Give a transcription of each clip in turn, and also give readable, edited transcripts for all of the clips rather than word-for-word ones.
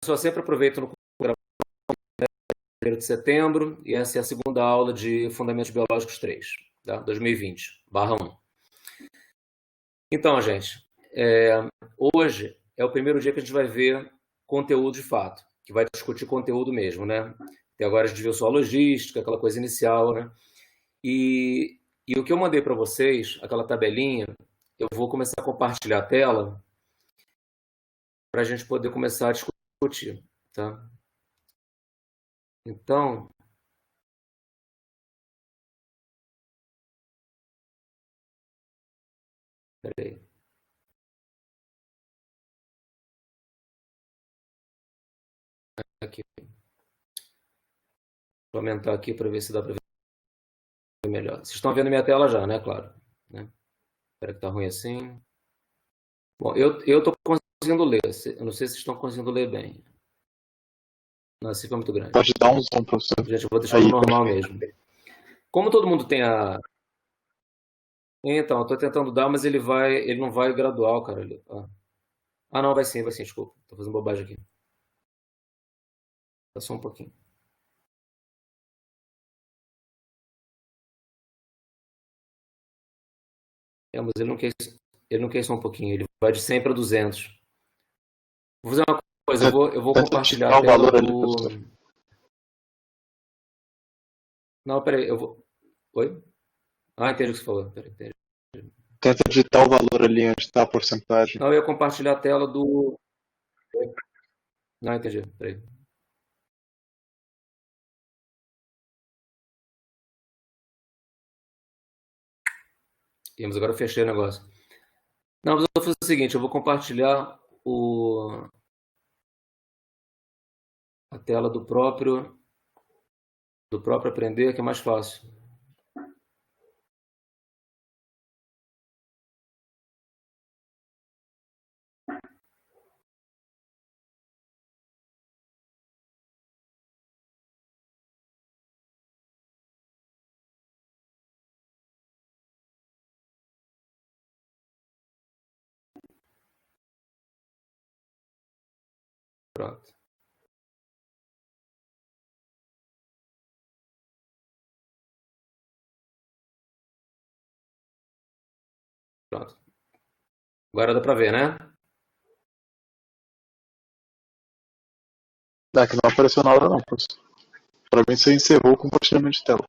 pessoa sempre aproveita no 1º de setembro, e essa é a segunda aula de Fundamentos Biológicos 3, tá? 2020/1. Então, gente, hoje é o primeiro dia que a gente vai ver conteúdo de fato, que vai discutir conteúdo mesmo, né? Até agora a gente viu só a logística, aquela coisa inicial, né? E o que eu mandei para vocês, aquela tabelinha, eu vou começar a compartilhar a tela para a gente poder começar a discutir, tá? Então, peraí. Aqui. Vou aumentar aqui para ver se dá para ver melhor. Vocês estão vendo minha tela já, né? Claro. Né? Espera que tá ruim assim. Bom, eu estou conseguindo ler. Eu não sei se estão conseguindo ler bem. Não, esse fica muito grande. Pode dar um som para você. Gente, eu vou deixar no normal mesmo. Como todo mundo tem a... Então, eu estou tentando dar, mas ele não vai gradual, cara. Não, vai sim, desculpa. Estou fazendo bobagem aqui. Tá só um pouquinho. Mas ele não quer só um pouquinho, ele vai de 100 para 200. Vou fazer uma coisa, eu vou compartilhar a tela do... Não, peraí, eu vou... Oi? Entendi o que você falou. Peraí, entendi. Tenta digitar o valor ali onde está a porcentagem. Não, eu ia compartilhar a tela do... Não, entendi, peraí. Mas agora eu fechei o negócio. Não, mas eu vou fazer o seguinte, eu vou compartilhar a tela do próprio Aprender, que é mais fácil. Pronto. Pronto. Agora dá para ver, né? Que não apareceu na hora não, professor. Para mim você encerrou o compartilhamento de tela.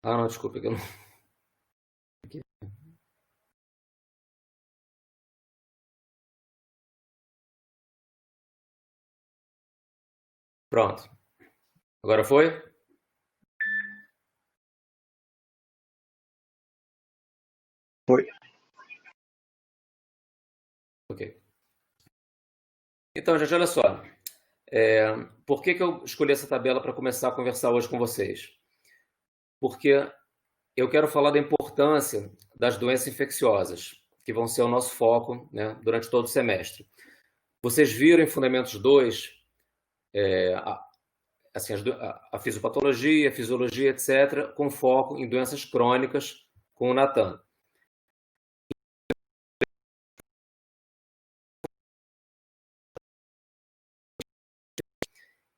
Não, desculpa, que eu não... Aqui. Pronto. Agora foi? Foi. Ok. Então, gente, olha só. Por que eu escolhi essa tabela para começar a conversar hoje com vocês? Porque eu quero falar da importância das doenças infecciosas, que vão ser o nosso foco, né, durante todo o semestre. Vocês viram em Fundamentos 2 assim, a fisiopatologia, a fisiologia, etc., com foco em doenças crônicas com o Natan.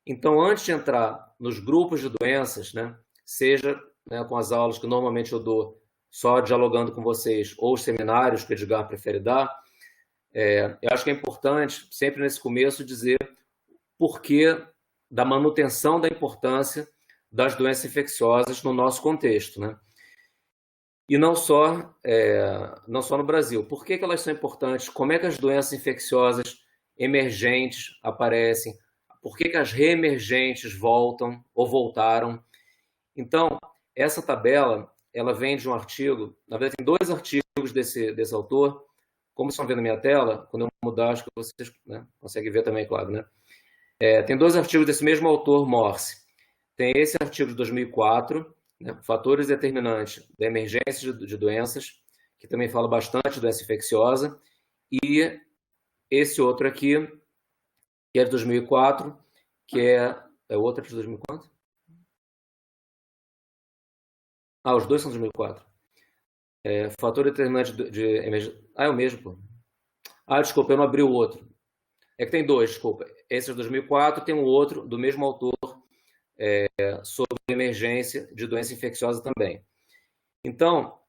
Então, antes de entrar nos grupos de doenças, né, seja, né, com as aulas que normalmente eu dou só dialogando com vocês, ou os seminários que o Edgar prefere dar, eu acho que é importante, sempre nesse começo, dizer por que da manutenção da importância das doenças infecciosas no nosso contexto, né? E não só no Brasil. Por que elas são importantes? Como é que as doenças infecciosas emergentes aparecem? Por que as reemergentes voltam ou voltaram? Então, essa tabela, ela vem de um artigo, na verdade tem 2 artigos desse autor. Como vocês estão vendo na minha tela, quando eu mudar, acho que vocês, né, conseguem ver também, claro, né? Tem 2 artigos desse mesmo autor, Morse. Tem esse artigo de 2004, né, Fatores Determinantes da Emergência de Doenças, que também fala bastante de doença infecciosa, e esse outro aqui, que é de 2004, que é outro de 2004? Os dois são de 2004. Fator Determinante de Emergência... é o mesmo, pô. Desculpa, eu não abri o outro. É que tem dois, desculpa. Esse é de 2004, tem um outro do mesmo autor sobre emergência de doença infecciosa também. Então,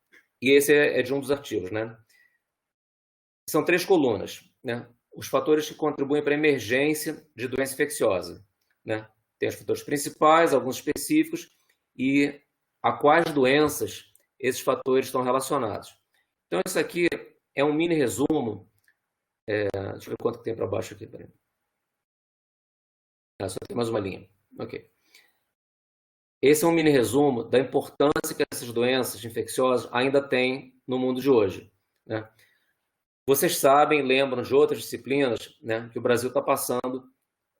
e esse é de um dos artigos, né? São 3 colunas, né? Os fatores que contribuem para a emergência de doença infecciosa, né? Tem os fatores principais, alguns específicos, e a quais doenças esses fatores estão relacionados. Então, isso aqui é um mini resumo. Deixa eu ver quanto que tem para baixo aqui. Peraí. Só tem mais uma linha. Ok. Esse é um mini resumo da importância que essas doenças infecciosas ainda têm no mundo de hoje, né? Vocês sabem, lembram de outras disciplinas, né, que o Brasil está passando,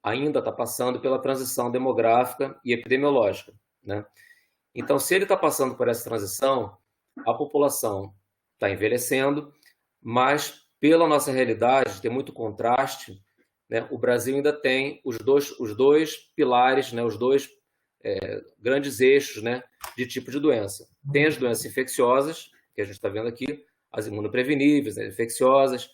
ainda está passando pela transição demográfica e epidemiológica, né? Então, se ele está passando por essa transição, a população está envelhecendo, mas pela nossa realidade, tem muito contraste, né? O Brasil ainda tem os dois pilares, né? Os dois grandes eixos, né? De tipo de doença. Tem as doenças infecciosas, que a gente está vendo aqui, as imunopreveníveis, né? Infecciosas,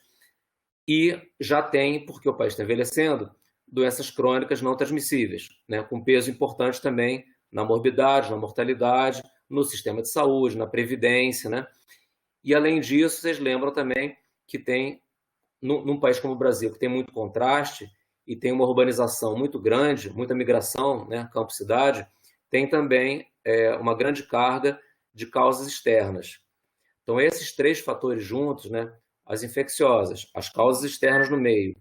e já tem, porque o país está envelhecendo, doenças crônicas não transmissíveis, né? Com peso importante também na morbidade, na mortalidade, no sistema de saúde, na previdência, né? E, além disso, vocês lembram também que tem, num país como o Brasil, que tem muito contraste e tem uma urbanização muito grande, muita migração, né, campo-cidade, tem também uma grande carga de causas externas. Então, esses 3 fatores juntos, né, as infecciosas, as causas externas no meio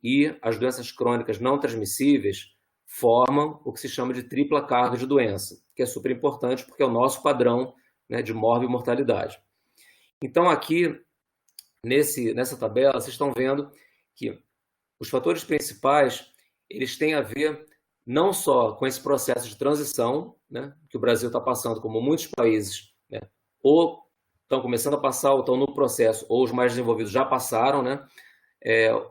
e as doenças crônicas não transmissíveis, formam o que se chama de tripla carga de doença, que é super importante porque é o nosso padrão, né, de morbi-mortalidade. Então, aqui, nessa tabela, vocês estão vendo que os fatores principais, eles têm a ver não só com esse processo de transição, né, que o Brasil está passando, como muitos países, né, ou estão começando a passar, ou estão no processo, ou os mais desenvolvidos já passaram, né,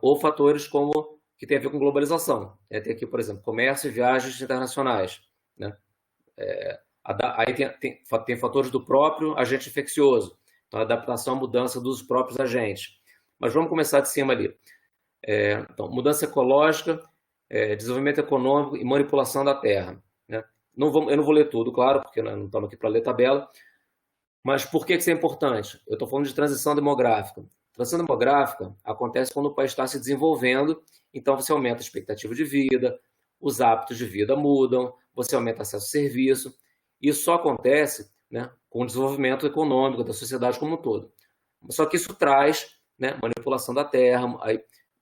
ou fatores como que tem a ver com globalização. Tem aqui, por exemplo, comércio e viagens internacionais, né? Aí tem fatores do próprio agente infeccioso, então adaptação à mudança dos próprios agentes. Mas vamos começar de cima ali. Então, mudança ecológica, desenvolvimento econômico e manipulação da terra, né? Eu não vou ler tudo, claro, porque não estamos aqui para ler tabela, mas por que isso é importante? Eu estou falando de transição demográfica. Transição demográfica acontece quando o país está se desenvolvendo, então você aumenta a expectativa de vida, os hábitos de vida mudam, você aumenta o acesso ao serviço. Isso só acontece, né, com o desenvolvimento econômico da sociedade como um todo. Só que isso traz, né, manipulação da terra,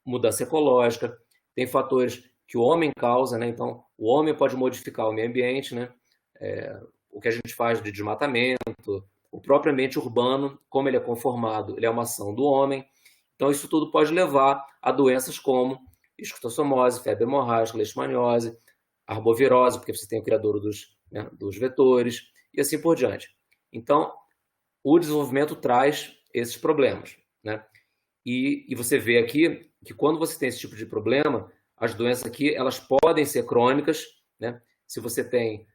mudança ecológica, tem fatores que o homem causa, né? Então o homem pode modificar o meio ambiente, né? O que a gente faz de desmatamento, o próprio ambiente urbano, como ele é conformado, ele é uma ação do homem. Então, isso tudo pode levar a doenças como esquistossomose, febre hemorrágica, leishmaniose, arbovirose, porque você tem o criador dos vetores, e assim por diante. Então, o desenvolvimento traz esses problemas, né? E você vê aqui que quando você tem esse tipo de problema, as doenças aqui, elas podem ser crônicas, né? Se você tem...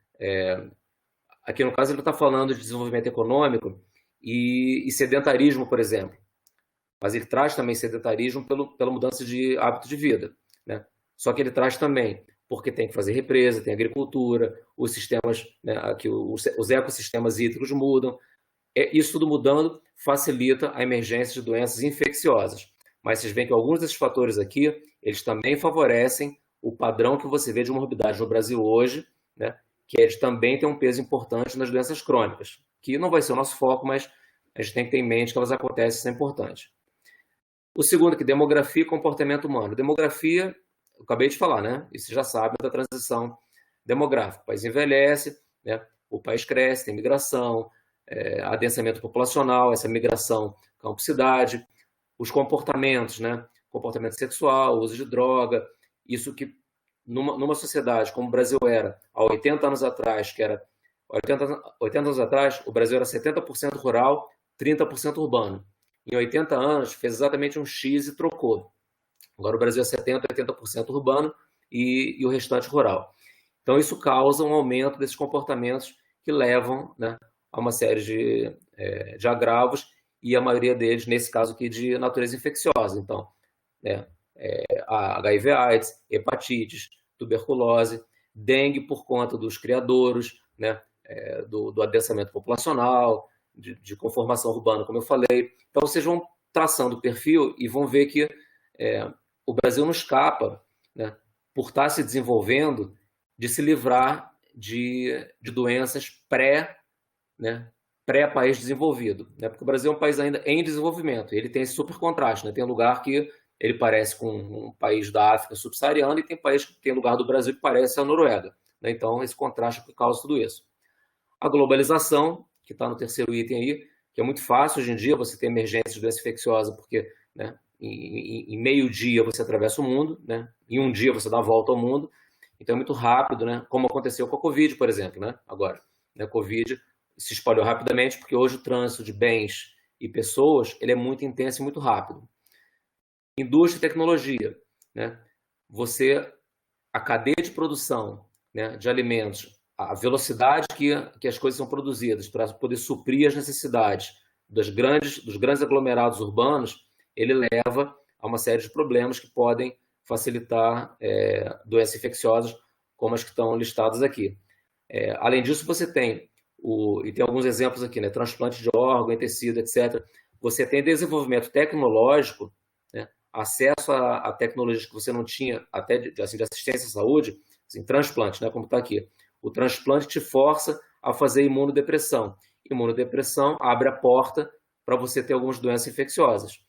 Aqui, no caso, ele está falando de desenvolvimento econômico e sedentarismo, por exemplo. Mas ele traz também sedentarismo pela mudança de hábito de vida, né? Só que ele traz também porque tem que fazer represa, tem agricultura, os sistemas, né, aqui, os ecossistemas hídricos mudam. Isso tudo mudando facilita a emergência de doenças infecciosas. Mas vocês veem que alguns desses fatores aqui, eles também favorecem o padrão que você vê de morbidade no Brasil hoje, né? Que eles também têm um peso importante nas doenças crônicas, que não vai ser o nosso foco, mas a gente tem que ter em mente que elas acontecem, isso é importante. O segundo aqui, demografia e comportamento humano. Demografia, eu acabei de falar, né? E você já sabe da transição demográfica. O país envelhece, né? O país cresce, tem migração, adensamento populacional, essa migração campo-cidade, os comportamentos, né? Comportamento sexual, uso de droga, isso que numa sociedade como o Brasil era há 80 anos atrás, que era 80 anos atrás, o Brasil era 70% rural, 30% urbano. Em 80 anos, fez exatamente um X e trocou. Agora o Brasil é 70%, 80% urbano e o restante rural. Então isso causa um aumento desses comportamentos que levam, né, a uma série de agravos, e a maioria deles, nesse caso aqui, de natureza infecciosa. Então, a HIV/AIDS, hepatites, tuberculose, dengue por conta dos criadouros, né, do adensamento populacional, de conformação urbana, como eu falei. Então, vocês vão traçando o perfil e vão ver que o Brasil não escapa, né, por estar se desenvolvendo, de se livrar de doenças né, pré-país desenvolvido, né, porque o Brasil é um país ainda em desenvolvimento, ele tem esse super contraste, né, tem lugar que ele parece com um país da África subsaariana e tem lugar do Brasil que parece a Noruega, né, então esse contraste que causa tudo isso. A globalização, que está no terceiro item aí, que é muito fácil hoje em dia você ter emergência de doença infecciosa, porque, né, em meio dia você atravessa o mundo, né, em um dia você dá a volta ao mundo, então é muito rápido, né, como aconteceu com a Covid, por exemplo, né, agora. A Covid se espalhou rapidamente porque hoje o trânsito de bens e pessoas ele é muito intenso e muito rápido. Indústria e tecnologia, né, a cadeia de produção, né, de alimentos, a velocidade que as coisas são produzidas para poder suprir as necessidades dos grandes aglomerados urbanos, ele leva a uma série de problemas que podem facilitar doenças infecciosas, como as que estão listadas aqui. Além disso, você tem, e tem alguns exemplos aqui, né, transplante de órgão, em tecido, etc. Você tem desenvolvimento tecnológico, né, acesso a tecnologias que você não tinha, até de assistência à saúde, assim, transplante, né, como está aqui. O transplante te força a fazer imunodepressão. Imunodepressão abre a porta para você ter algumas doenças infecciosas.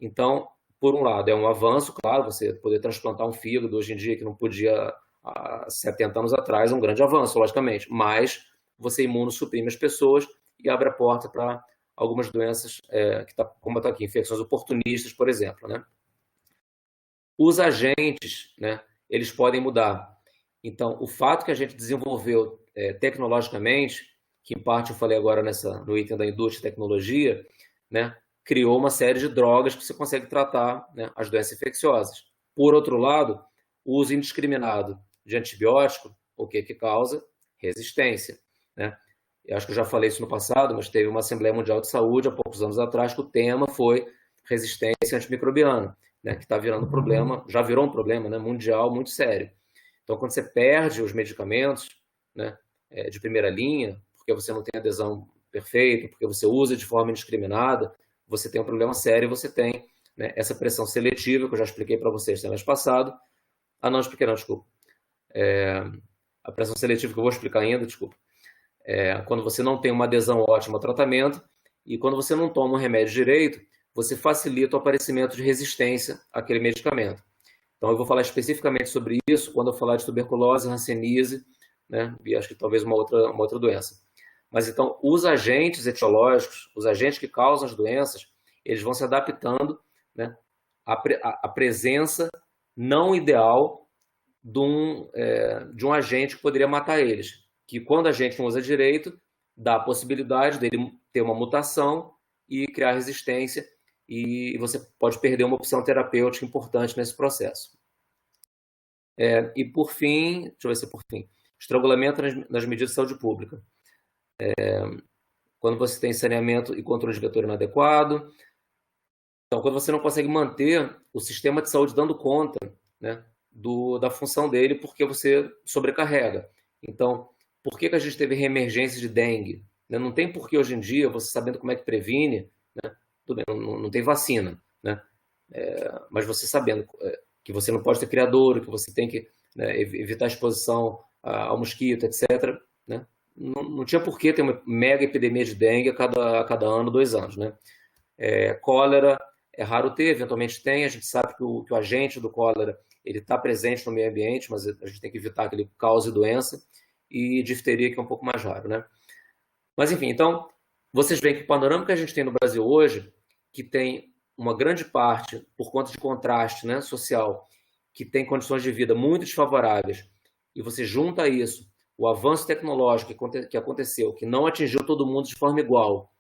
Então, por um lado, é um avanço, claro, você poder transplantar um fígado hoje em dia, que não podia há 70 anos atrás, é um grande avanço, logicamente, mas você imunossuprime as pessoas e abre a porta para algumas doenças, como está aqui, infecções oportunistas, por exemplo, né? Os agentes, né, eles podem mudar. Então, o fato que a gente desenvolveu tecnologicamente, que em parte eu falei agora no item da indústria e tecnologia, né, criou uma série de drogas que você consegue tratar, né, as doenças infecciosas. Por outro lado, o uso indiscriminado de antibiótico, o que causa? Resistência, né? Eu acho que eu já falei isso no passado, mas teve uma Assembleia Mundial de Saúde há poucos anos atrás que o tema foi resistência antimicrobiana, né, que está virando problema, já virou um problema, né, mundial muito sério. Então, quando você perde os medicamentos, né, de primeira linha, porque você não tem adesão perfeita, porque você usa de forma indiscriminada, você tem um problema sério e você tem, né, essa pressão seletiva, que eu já expliquei para vocês no mês passado. Não expliquei não, desculpa. A pressão seletiva que eu vou explicar ainda, desculpa. Quando você não tem uma adesão ótima ao tratamento e quando você não toma o remédio direito, você facilita o aparecimento de resistência àquele medicamento. Então, eu vou falar especificamente sobre isso quando eu falar de tuberculose, hanseníase, né, e acho que talvez uma outra doença. Mas, então, os agentes etiológicos, os agentes que causam as doenças, eles vão se adaptando, né, à presença não ideal de um agente que poderia matar eles. Que, quando a gente não usa direito, dá a possibilidade dele ter uma mutação e criar resistência, e você pode perder uma opção terapêutica importante nesse processo. E por fim, deixa eu ver se é por fim, estrangulamento nas medidas de saúde pública. Quando você tem saneamento e controle respiratório inadequado, então quando você não consegue manter o sistema de saúde dando conta, né, da função dele, porque você sobrecarrega. Então, por que a gente teve reemergência de dengue? Não tem por que hoje em dia, você sabendo como é que previne, né, tudo bem, não tem vacina, né? Mas você sabendo que você não pode ter criadouro, que você tem que, né, evitar a exposição ao mosquito, etc., né? Não tinha por que ter uma mega epidemia de dengue a cada ano, 2 anos, né? Cólera é raro ter, eventualmente tem, a gente sabe que o agente do cólera ele está presente no meio ambiente, mas a gente tem que evitar que ele cause doença, e difteria, que é um pouco mais raro, né? Mas, enfim, então, vocês veem que o panorama que a gente tem no Brasil hoje, que tem uma grande parte, por conta de contraste, né, social, que tem condições de vida muito desfavoráveis, e você junta a isso o avanço tecnológico que aconteceu, que não atingiu todo mundo de forma igual,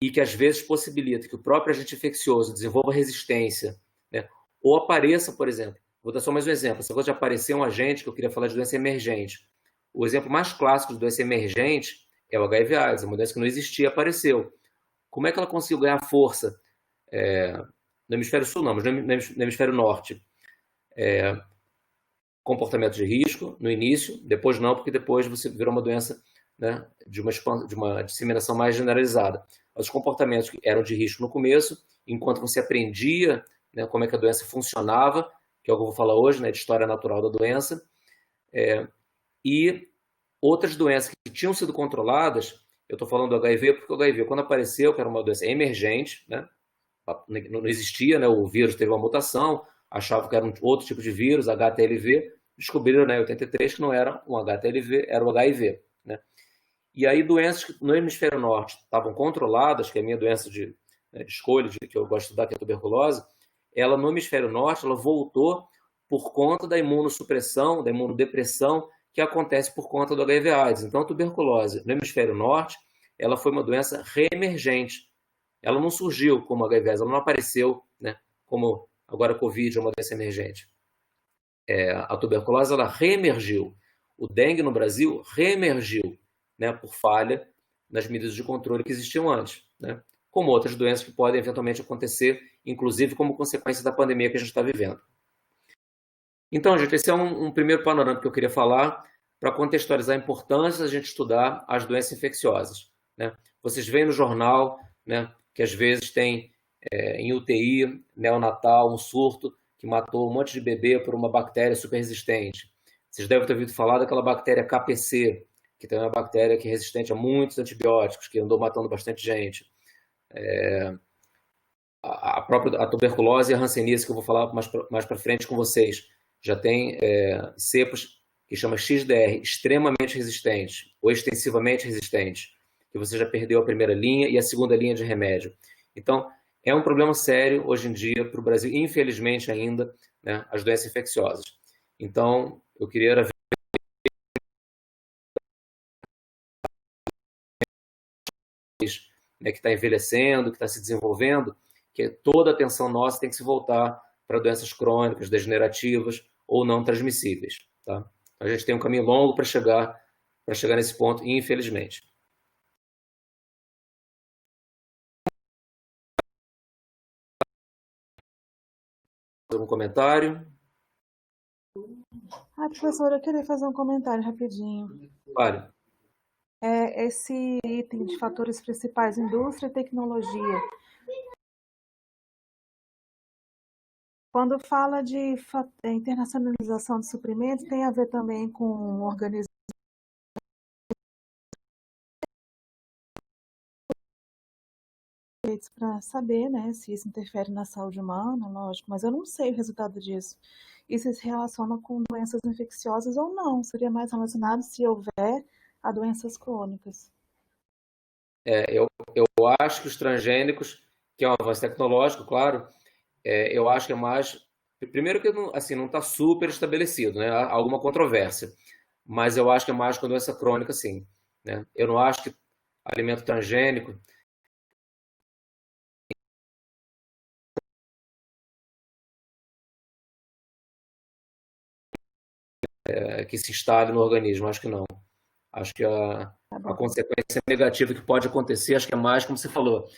e que às vezes possibilita que o próprio agente infeccioso desenvolva resistência, né, ou apareça, por exemplo, vou dar só mais um exemplo, essa coisa de aparecer um agente, que eu queria falar de doença emergente. O exemplo mais clássico de doença emergente é o HIV/AIDS, uma doença que não existia, apareceu. Como é que ela conseguiu ganhar força no hemisfério sul, não, mas no hemisfério norte? comportamento de risco no início, depois não, porque depois você virou uma doença, né, de uma disseminação mais generalizada. Os comportamentos que eram de risco no começo, enquanto você aprendia, né, como é que a doença funcionava, que é o que eu vou falar hoje, né, de história natural da doença, e outras doenças que tinham sido controladas. Eu estou falando do HIV porque o HIV, quando apareceu, que era uma doença emergente, né, não existia, né, o vírus teve uma mutação, achava que era um outro tipo de vírus, HTLV, descobriram, né, em 83 que não era um HTLV, era o HIV, né? E aí doenças que no hemisfério norte estavam controladas, que é a minha doença né, de escolha, que eu gosto de estudar, que é a tuberculose, ela no hemisfério norte, ela voltou por conta da imunossupressão, da imunodepressão, que acontece por conta do HIV/AIDS. Então, a tuberculose no hemisfério norte, ela foi uma doença reemergente. Ela não surgiu como HIV/AIDS, ela não apareceu, né, como agora a Covid é uma doença emergente. A tuberculose, ela reemergiu. O dengue no Brasil reemergiu, né, por falha nas medidas de controle que existiam antes, né, como outras doenças que podem eventualmente acontecer, inclusive como consequência da pandemia que a gente está vivendo. Então, gente, esse é um primeiro panorama que eu queria falar para contextualizar a importância da gente estudar as doenças infecciosas, né? Vocês veem no jornal, né, que às vezes tem em UTI neonatal um surto que matou um monte de bebê por uma bactéria super resistente. Vocês devem ter ouvido falar daquela bactéria KPC, que também é uma bactéria que é resistente a muitos antibióticos, que andou matando bastante gente. A própria tuberculose e a hanseníase, que eu vou falar mais para frente com vocês, já tem cepas que chama XDR, extremamente resistentes ou extensivamente resistentes, que você já perdeu a primeira linha e a segunda linha de remédio. Então, é um problema sério hoje em dia para o Brasil, infelizmente ainda, né, as doenças infecciosas. Então, eu queria ver, né, que está envelhecendo, que está se desenvolvendo, que toda a atenção nossa tem que se voltar para doenças crônicas, degenerativas ou não transmissíveis. Tá? A gente tem um caminho longo para chegar nesse ponto, infelizmente. Algum comentário? Professor, eu queria fazer um comentário rapidinho. Vale. Esse item de fatores principais, indústria e tecnologia. Quando fala de internacionalização de suprimentos, tem a ver também com organização para saber, né, se isso interfere na saúde humana, lógico, mas eu não sei o resultado disso. Isso se relaciona com doenças infecciosas ou não? Seria mais relacionado se houver a doenças crônicas. Eu acho que os transgênicos, que é um avanço tecnológico, claro, eu acho que é mais. Primeiro que assim, não está super estabelecido, né? Há alguma controvérsia. Mas eu acho que é mais com doença crônica, sim. Né? Eu não acho que alimento transgênico que se instale no organismo, acho que não. Acho que a consequência negativa que pode acontecer, acho que é mais, como você falou,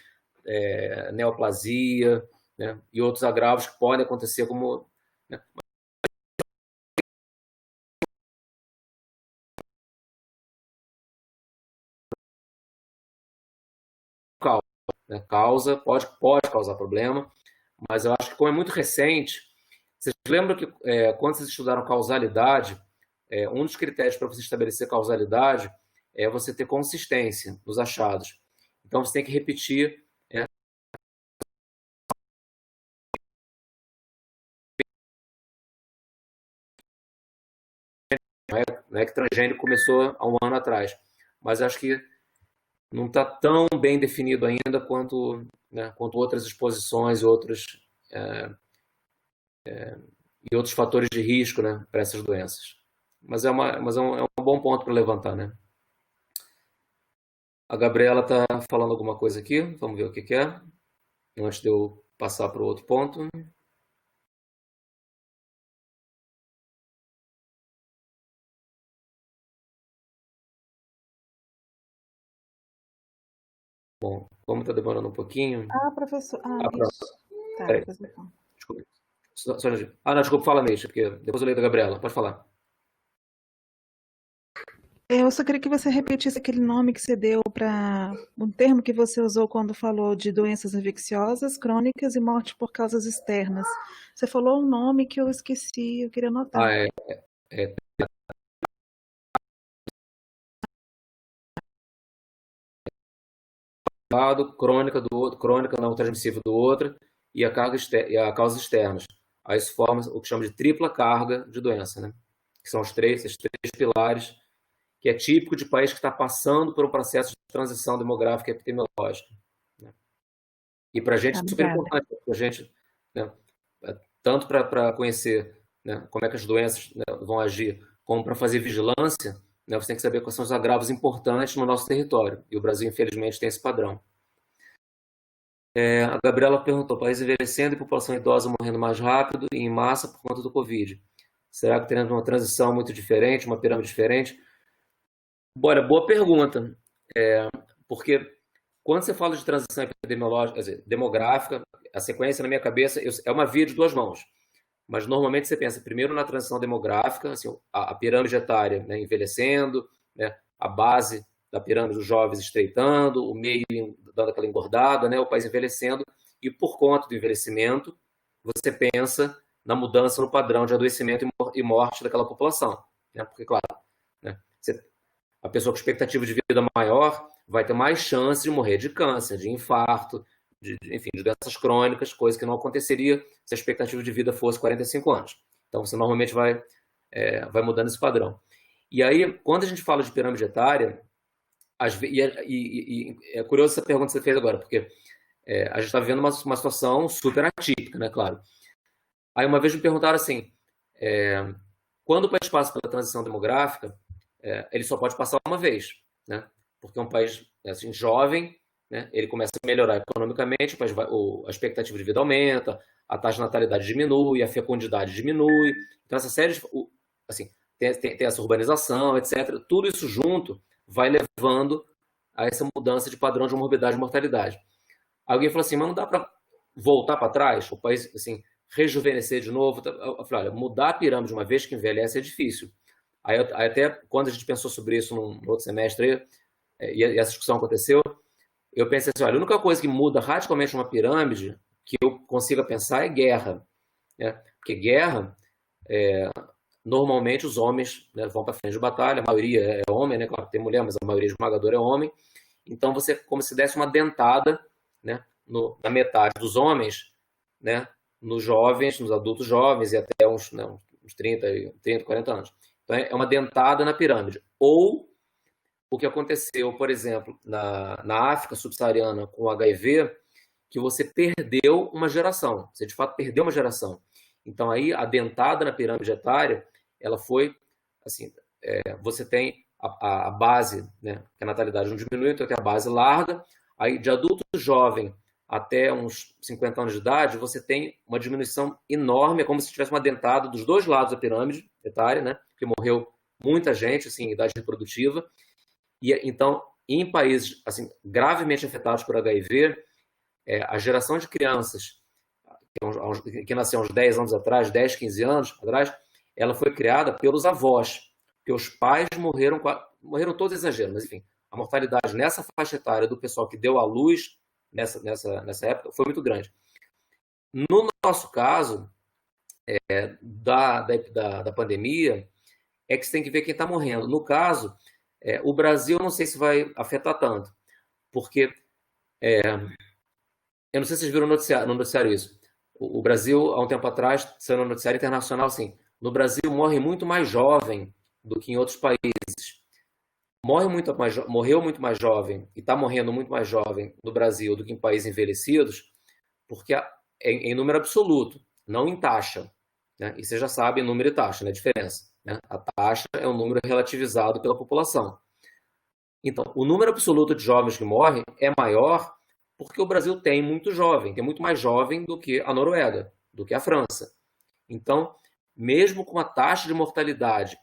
neoplasia, né? E outros agravos que podem acontecer, como, né? Causa, pode causar problema, mas eu acho que como é muito recente, vocês lembram que quando vocês estudaram causalidade, um dos critérios para você estabelecer causalidade é você ter consistência nos achados. Então você tem que repetir. Não é que transgênico começou há um ano atrás, mas acho que não está tão bem definido ainda quanto, né, quanto outras exposições e outros fatores de risco, né, para essas doenças. Mas é um bom ponto para levantar, né? A Gabriela está falando alguma coisa aqui, vamos ver o que é, antes de eu passar para o outro ponto. Bom, como está demorando um pouquinho. Professor. Isso. Tá, Peraí, então. desculpa. Não, desculpa, fala, Misha, porque depois eu leio da Gabriela. Pode falar. Eu só queria que você repetisse aquele nome que você deu para um termo que você usou quando falou de doenças infecciosas, crônicas e morte por causas externas. Você falou um nome que eu esqueci, eu queria anotar. É lado, crônica do outro, crônica não transmissível do outro, e a causas externas. Aí isso forma o que chama de tripla carga de doença, né? Que são esses três pilares, que é típico de país que está passando por um processo de transição demográfica e epidemiológica, né? E para a gente é super Obrigada. importante, para a gente, né, tanto para conhecer, né, como é que as doenças, né, vão agir, como para fazer vigilância, né, você tem que saber quais são os agravos importantes no nosso território. E o Brasil, infelizmente, tem esse padrão. A Gabriela perguntou: país envelhecendo e população idosa morrendo mais rápido e em massa por conta do Covid. Será que teremos uma transição muito diferente, uma pirâmide diferente? Bora, boa pergunta. Porque quando você fala de transição epidemiológica, quer dizer, demográfica, a sequência na minha cabeça é uma via de duas mãos. Mas normalmente você pensa primeiro na transição demográfica, assim, a pirâmide etária, né, envelhecendo, né, a base da pirâmide dos jovens estreitando, o meio dando aquela engordada, né, o país envelhecendo, e por conta do envelhecimento, você pensa na mudança no padrão de adoecimento e morte daquela população. Né? Porque, claro, né, a pessoa com expectativa de vida maior vai ter mais chance de morrer de câncer, de infarto, enfim, de doenças crônicas, coisa que não aconteceria se a expectativa de vida fosse 45 anos. Então, você normalmente vai mudando esse padrão. E aí, quando a gente fala de pirâmide etária, é curioso essa pergunta que você fez agora, porque a gente está vivendo uma situação super atípica, né, claro. Aí, uma vez me perguntaram assim, quando o país passa pela transição demográfica, ele só pode passar uma vez, né? Porque é um país assim, jovem, né? Ele começa a melhorar economicamente, a expectativa de vida aumenta, a taxa de natalidade diminui, a fecundidade diminui. Então, essa série, assim, tem essa urbanização, etc. Tudo isso junto vai levando a essa mudança de padrão de morbidade e mortalidade. Alguém falou assim, mas não dá para voltar para trás? O país, assim, rejuvenescer de novo? Eu falei, olha, mudar a pirâmide uma vez que envelhece é difícil. Aí até quando a gente pensou sobre isso no outro semestre, e essa discussão aconteceu, eu pensei assim, olha, a única coisa que muda radicalmente uma pirâmide que eu consiga pensar é guerra. Né? Porque guerra, normalmente os homens, né, vão para frente de batalha, a maioria é homem, né? Claro que tem mulher, mas a maioria esmagadora é homem. Então você como se desse uma dentada, né, na metade dos homens, né, nos jovens, nos adultos jovens e até uns 30, 40 anos. Então é uma dentada na pirâmide. Ou o que aconteceu, por exemplo, na África subsaariana com o HIV, que você perdeu uma geração. Você, de fato, perdeu uma geração. Então, aí, a dentada na pirâmide etária, ela foi, assim, você tem a base, né, que a natalidade não diminui, então tem a base larga. Aí, de adulto jovem até uns 50 anos de idade, você tem uma diminuição enorme, é como se tivesse uma dentada dos dois lados da pirâmide etária, né, porque morreu muita gente, assim, em idade reprodutiva. E então, em países assim, gravemente afetados por HIV, a geração de crianças que nasceu há uns 10 anos atrás, 10, 15 anos atrás, ela foi criada pelos avós, porque os pais morreram todos exageros, mas enfim, a mortalidade nessa faixa etária do pessoal que deu à luz nessa época foi muito grande. No nosso caso, da pandemia, é que você tem que ver quem está morrendo. No caso, o Brasil não sei se vai afetar tanto, porque eu não sei se vocês viram no noticiário isso. O Brasil, há um tempo atrás, saiu no noticiário internacional assim, no Brasil morre muito mais jovem do que em outros países. Morreu muito mais jovem e está morrendo muito mais jovem no Brasil do que em países envelhecidos, porque é em número absoluto, não em taxa. Né? E você já sabe número e taxa, né? A diferença. Né? A taxa é um número relativizado pela população. Então, o número absoluto de jovens que morrem é maior porque o Brasil tem muito jovem, tem muito mais jovem do que a Noruega, do que a França. Então, mesmo com a taxa de mortalidade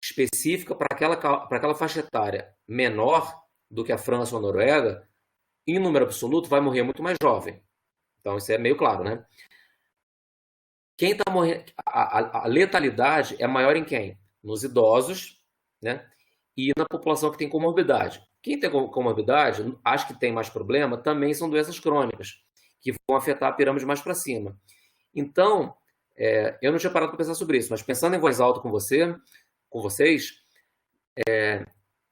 específica para aquela faixa etária menor do que a França ou a Noruega, em número absoluto vai morrer muito mais jovem. Então, isso é meio claro, né? quem está morrendo, a letalidade é maior em quem? Nos idosos, né? E na população que tem comorbidade. Quem tem comorbidade, acho que tem mais problema, também são doenças crônicas, que vão afetar a pirâmide mais para cima. Então, eu não tinha parado para pensar sobre isso, mas pensando em voz alta com vocês,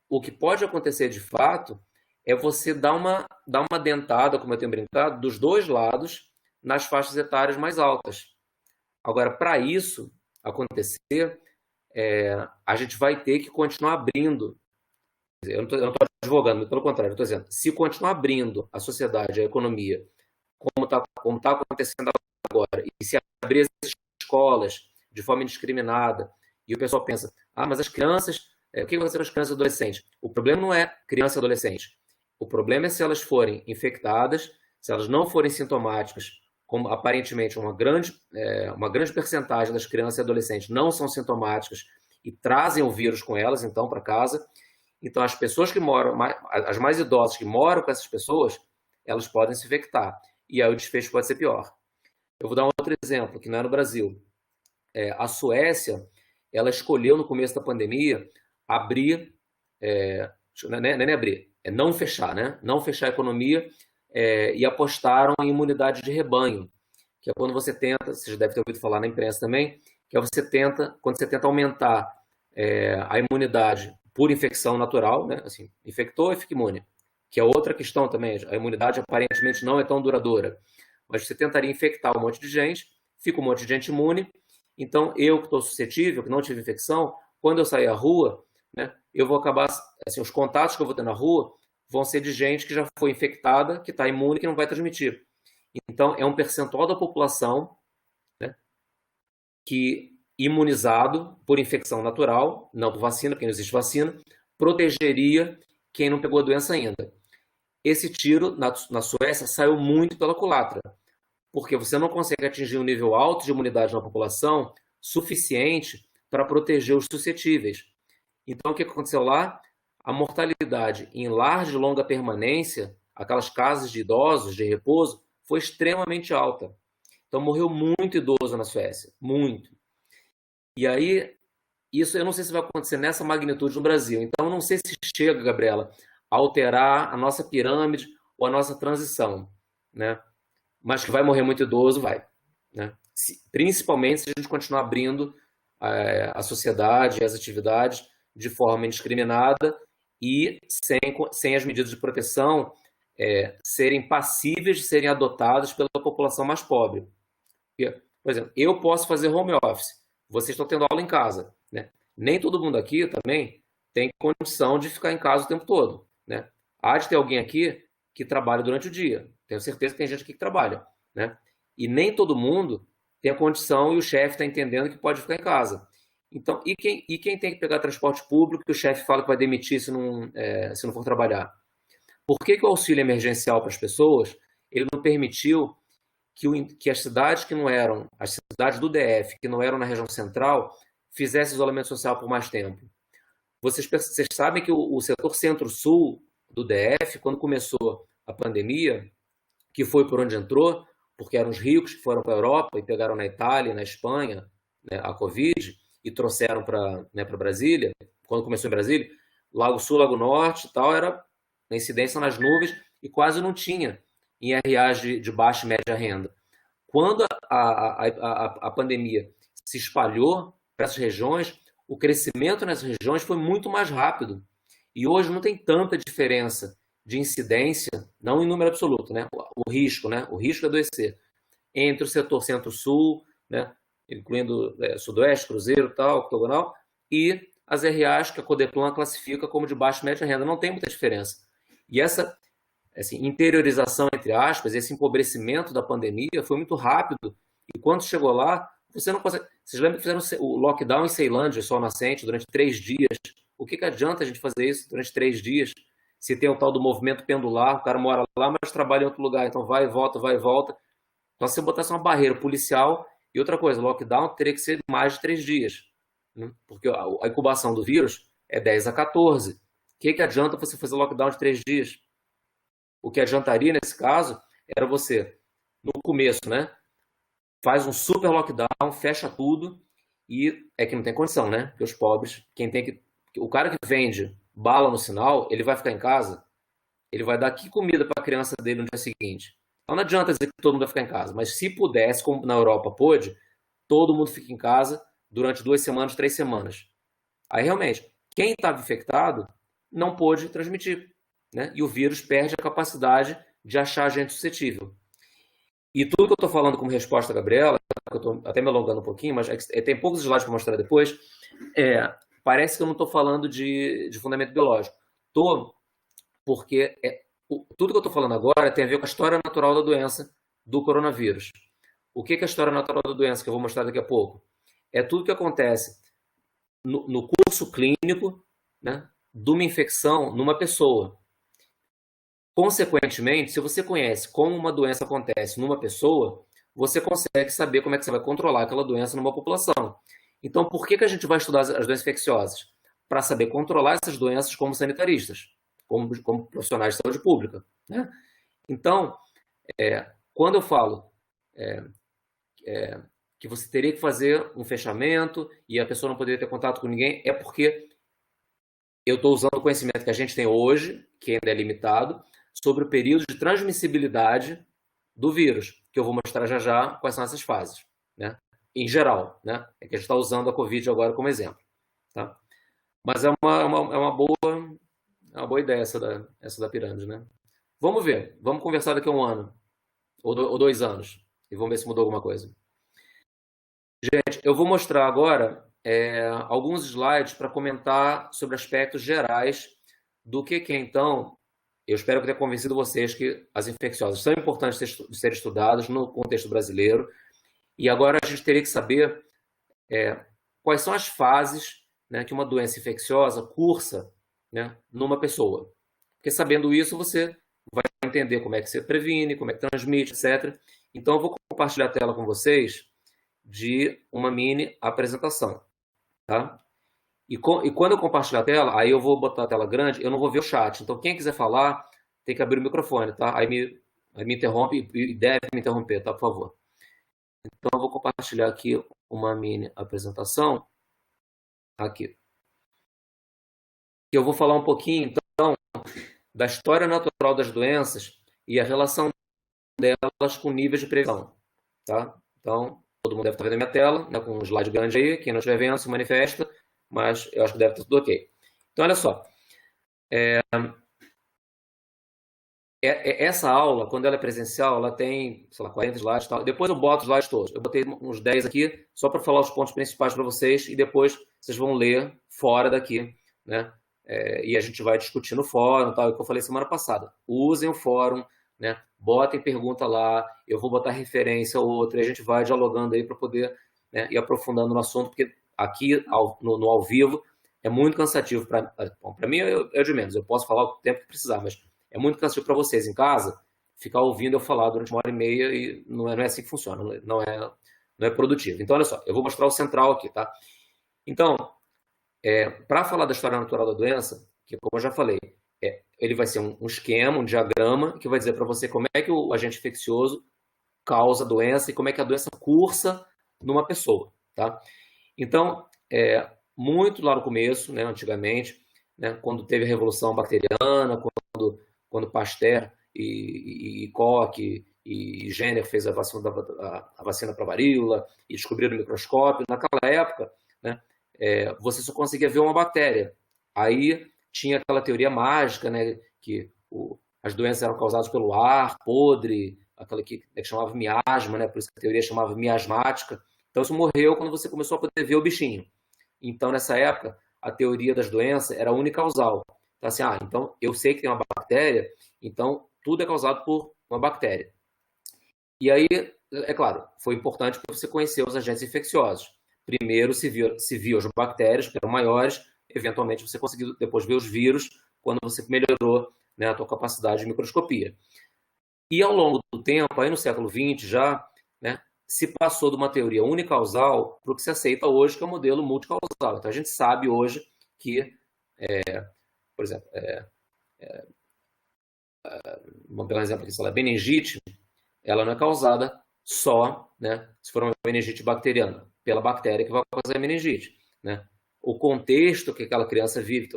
o que pode acontecer de fato é você dar uma dentada, como eu tenho brincado, dos dois lados nas faixas etárias mais altas. Agora, para isso acontecer, a gente vai ter que continuar abrindo. Eu não estou advogando, mas pelo contrário, eu estou dizendo, se continuar abrindo a sociedade, a economia, como tá acontecendo agora, e se abrir as escolas de forma indiscriminada, e o pessoal pensa, mas as crianças, o que vai acontecer com as crianças e adolescentes? O problema não é criança e adolescente. O problema é se elas forem infectadas, se elas não forem sintomáticas, como aparentemente uma grande percentagem das crianças e adolescentes não são sintomáticas e trazem o vírus com elas, então, para casa. Então, as pessoas que moram, as mais idosas que moram com essas pessoas, elas podem se infectar. E aí o desfecho pode ser pior. Eu vou dar um outro exemplo, que não é no Brasil. A Suécia, ela escolheu no começo da pandemia abrir, nem abrir, não fechar, né? Não fechar a economia e apostaram em imunidade de rebanho, que é quando você tenta, você já deve ter ouvido falar na imprensa também, que é quando você tenta aumentar a imunidade por infecção natural, né? Assim, infectou e fica imune, que é outra questão também. A imunidade aparentemente não é tão duradoura, mas você tentaria infectar um monte de gente, fica um monte de gente imune. Então, eu que estou suscetível, que não tive infecção, quando eu sair à rua, né, eu vou acabar, assim, os contatos que eu vou ter na rua vão ser de gente que já foi infectada, que está imune, que não vai transmitir. Então, é um percentual da população, né, que imunizado por infecção natural, não por vacina, porque não existe vacina, protegeria quem não pegou a doença ainda. Esse tiro na Suécia saiu muito pela culatra, porque você não consegue atingir um nível alto de imunidade na população suficiente para proteger os suscetíveis. Então, o que aconteceu lá? A mortalidade em lar de longa permanência, aquelas casas de idosos de repouso, foi extremamente alta. Então, morreu muito idoso na Suécia, muito. E aí, isso eu não sei se vai acontecer nessa magnitude no Brasil. Então, eu não sei se chega, Gabriela, a alterar a nossa pirâmide ou a nossa transição, né? Mas que vai morrer muito idoso, vai, né? Principalmente se a gente continuar abrindo a sociedade e as atividades de forma indiscriminada e sem as medidas de proteção serem passíveis de serem adotadas pela população mais pobre. Por exemplo, eu posso fazer home office, vocês estão tendo aula em casa, né? Nem todo mundo aqui também tem condição de ficar em casa o tempo todo, né? Há de ter alguém aqui que trabalha durante o dia. Tenho certeza que tem gente aqui que trabalha, né? E nem todo mundo tem a condição e o chefe está entendendo que pode ficar em casa. Então, e quem tem que pegar transporte público que o chefe fala que vai demitir se não for trabalhar? Por que o auxílio emergencial para as pessoas, ele não permitiu que as cidades que não eram, as cidades do DF, que não eram na região central, fizessem isolamento social por mais tempo? Vocês sabem que o setor centro-sul do DF, quando começou a pandemia, que foi por onde entrou, porque eram os ricos que foram para a Europa e pegaram na Itália, na Espanha, né, a Covid, e trouxeram para Brasília, quando começou em Brasília, Lago Sul, Lago Norte e tal, era a incidência nas nuvens e quase não tinha em RAs de baixa e média renda. Quando a pandemia se espalhou para essas regiões, o crescimento nessas regiões foi muito mais rápido. E hoje não tem tanta diferença de incidência, não em número absoluto, né? O risco de adoecer, entre o setor centro-sul, né? Incluindo sudoeste, cruzeiro, tal, octogonal, e as RAs que a Codeplan classifica como de baixa e média renda. Não tem muita diferença. E essa interiorização, entre aspas, esse empobrecimento da pandemia foi muito rápido. E quando chegou lá, você não consegue... Vocês lembram que fizeram o lockdown em Ceilândia, Sol Nascente, durante 3 dias? O que adianta a gente fazer isso durante 3 dias? Se tem o tal do movimento pendular, o cara mora lá, mas trabalha em outro lugar, então vai e volta, vai e volta. Então, se você botasse uma barreira policial... E outra coisa, lockdown teria que ser mais de 3 dias, né? Porque a incubação do vírus é 10 a 14. O que adianta você fazer lockdown de 3 dias? O que adiantaria, nesse caso, era você, no começo, né, faz um super lockdown, fecha tudo, e é que não tem condição, né? Porque os pobres, o cara que vende bala no sinal, ele vai ficar em casa, ele vai dar que comida para a criança dele no dia seguinte? Então não adianta dizer que todo mundo vai ficar em casa, mas se pudesse, como na Europa pôde, todo mundo fica em casa durante 2 semanas, 3 semanas. Aí realmente, quem estava infectado não pôde transmitir, né? E o vírus perde a capacidade de achar gente suscetível. E tudo que eu estou falando como resposta a Gabriela, que eu estou até me alongando um pouquinho, mas tem poucos slides para mostrar depois, parece que eu não estou falando de fundamento biológico. Estou porque tudo que eu estou falando agora tem a ver com a história natural da doença do coronavírus. O que é a história natural da doença, que eu vou mostrar daqui a pouco? É tudo que acontece no curso clínico, né, de uma infecção numa pessoa. Consequentemente, se você conhece como uma doença acontece numa pessoa, você consegue saber como é que você vai controlar aquela doença numa população. Então, por que a gente vai estudar as doenças infecciosas? Para saber controlar essas doenças como sanitaristas, como profissionais de saúde pública, né? Então, quando eu falo que você teria que fazer um fechamento e a pessoa não poderia ter contato com ninguém, é porque eu estou usando o conhecimento que a gente tem hoje, que ainda é limitado, sobre o período de transmissibilidade do vírus, que eu vou mostrar já já quais são essas fases, né? Em geral, né? É que a gente está usando a Covid agora como exemplo, tá? Mas é uma boa ideia essa da pirâmide, né? Vamos ver, vamos conversar daqui a 1 ano, ou 2 anos, e vamos ver se mudou alguma coisa. Gente, eu vou mostrar agora alguns slides para comentar sobre aspectos gerais do que é, então, eu espero ter convencido vocês que as infecciosas são importantes de serem estudadas no contexto brasileiro, e agora a gente teria que saber quais são as fases, né, que uma doença infecciosa cursa, né, numa pessoa. Porque sabendo isso, você vai entender como é que você previne, como é que transmite, etc. Então, eu vou compartilhar a tela com vocês de uma mini apresentação, tá? E quando eu compartilhar a tela, aí eu vou botar a tela grande, eu não vou ver o chat. Então, quem quiser falar, tem que abrir o microfone, tá? Aí me interrompe e deve me interromper, tá? Por favor. Então, eu vou compartilhar aqui uma mini apresentação. Aqui. Eu vou falar um pouquinho, então, da história natural das doenças e a relação delas com níveis de prevenção, tá? Então, todo mundo deve estar vendo a minha tela, né, com um slide grande aí. Quem não estiver vendo, se manifesta, mas eu acho que deve estar tudo ok. Então, olha só. Essa aula, quando ela é presencial, ela tem, sei lá, 40 slides e tal. Depois eu boto os slides todos. Eu botei uns 10 aqui, só para falar os pontos principais para vocês, e depois vocês vão ler fora daqui, né? E a gente vai discutir no fórum, tal, é o que eu falei semana passada. Usem o fórum, né? Botem pergunta lá, eu vou botar referência ou outra, e a gente vai dialogando aí para poder, né, ir aprofundando no assunto, porque aqui no ao vivo é muito cansativo. Para mim é de menos, eu posso falar o tempo que precisar, mas é muito cansativo para vocês em casa ficar ouvindo eu falar durante 1h30 e não é assim que funciona, não é produtivo. Então, olha só, eu vou mostrar o central aqui, tá? Então, para falar da história natural da doença, que como eu já falei, ele vai ser um esquema, um diagrama, que vai dizer para você como é que o agente infeccioso causa a doença e como é que a doença cursa numa pessoa, tá? Então, muito lá no começo, né, antigamente, né, quando teve a Revolução Bacteriana, quando Pasteur e Koch e Jenner fez a vacina para varíola e descobriram o microscópio, naquela época, né, você só conseguia ver uma bactéria. Aí tinha aquela teoria mágica, né, que as doenças eram causadas pelo ar podre, aquela que chamava miasma, né, por isso que a teoria chamava miasmática. Então isso morreu quando você começou a poder ver o bichinho. Então, nessa época, a teoria das doenças era unicausal. Então, assim, então eu sei que tem uma bactéria, então tudo é causado por uma bactéria. E aí, é claro, foi importante para você conhecer os agentes infecciosos. Primeiro se viu as bactérias, que eram maiores, eventualmente você conseguiu depois ver os vírus, quando você melhorou, né, a tua capacidade de microscopia. E ao longo do tempo, aí no século XX já, né, se passou de uma teoria unicausal para o que se aceita hoje, que é o modelo multicausal. Então a gente sabe hoje que, por exemplo, vamos pegar um exemplo aqui, sei lá, meningite, ela não é causada só, né, se for uma meningite bacteriana, pela bactéria que vai causar a meningite, né? O contexto que aquela criança vive,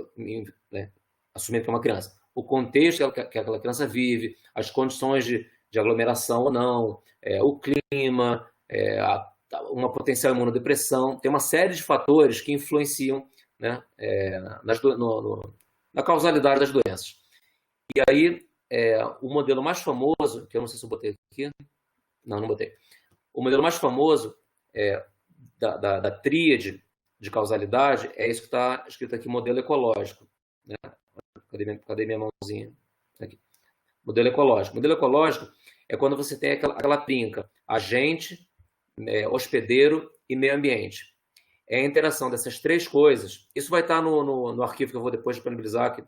né, assumindo que é uma criança, o contexto que aquela criança vive, as condições de aglomeração ou não, o clima, uma potencial imunodepressão, tem uma série de fatores que influenciam, né, na causalidade das doenças. E aí, o modelo mais famoso, que eu não sei se eu botei aqui, não botei. O modelo mais famoso da tríade de causalidade é isso que está escrito aqui, modelo ecológico. Né? Cadê minha mãozinha? Aqui. Modelo ecológico. Modelo ecológico é quando você tem aquela trinca, agente, hospedeiro e meio ambiente. É a interação dessas três coisas. Isso vai estar no arquivo que eu vou depois disponibilizar, que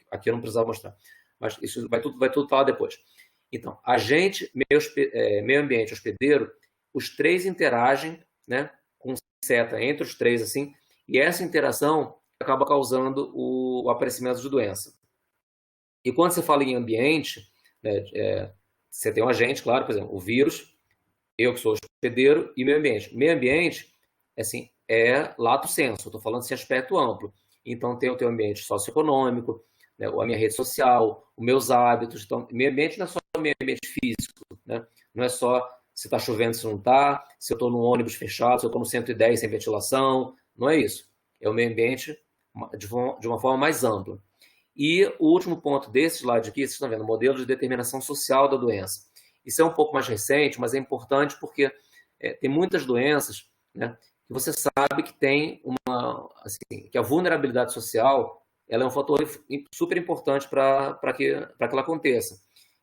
aqui eu não precisava mostrar, mas isso vai tudo estar lá depois. Então, agente, meio ambiente, hospedeiro, os três interagem, né, com seta entre os três, assim, e essa interação acaba causando o aparecimento de doença. E quando você fala em ambiente, né, você tem um agente, claro, por exemplo, o vírus, eu que sou hospedeiro, e meio ambiente. Meio ambiente, assim, é lato sensu, estou falando em aspecto amplo. Então, tem o teu ambiente socioeconômico, né, a minha rede social, os meus hábitos. Então, meio ambiente não é só meio ambiente físico, né? Não é só se está chovendo, se não está, se eu estou num ônibus fechado, se eu estou no 110 sem ventilação, não é isso. É o meio ambiente de uma forma mais ampla. E o último ponto desse slide aqui, vocês estão vendo, o modelo de determinação social da doença. Isso é um pouco mais recente, mas é importante porque tem muitas doenças, né, que você sabe que tem que a vulnerabilidade social ela é um fator super importante para que ela aconteça.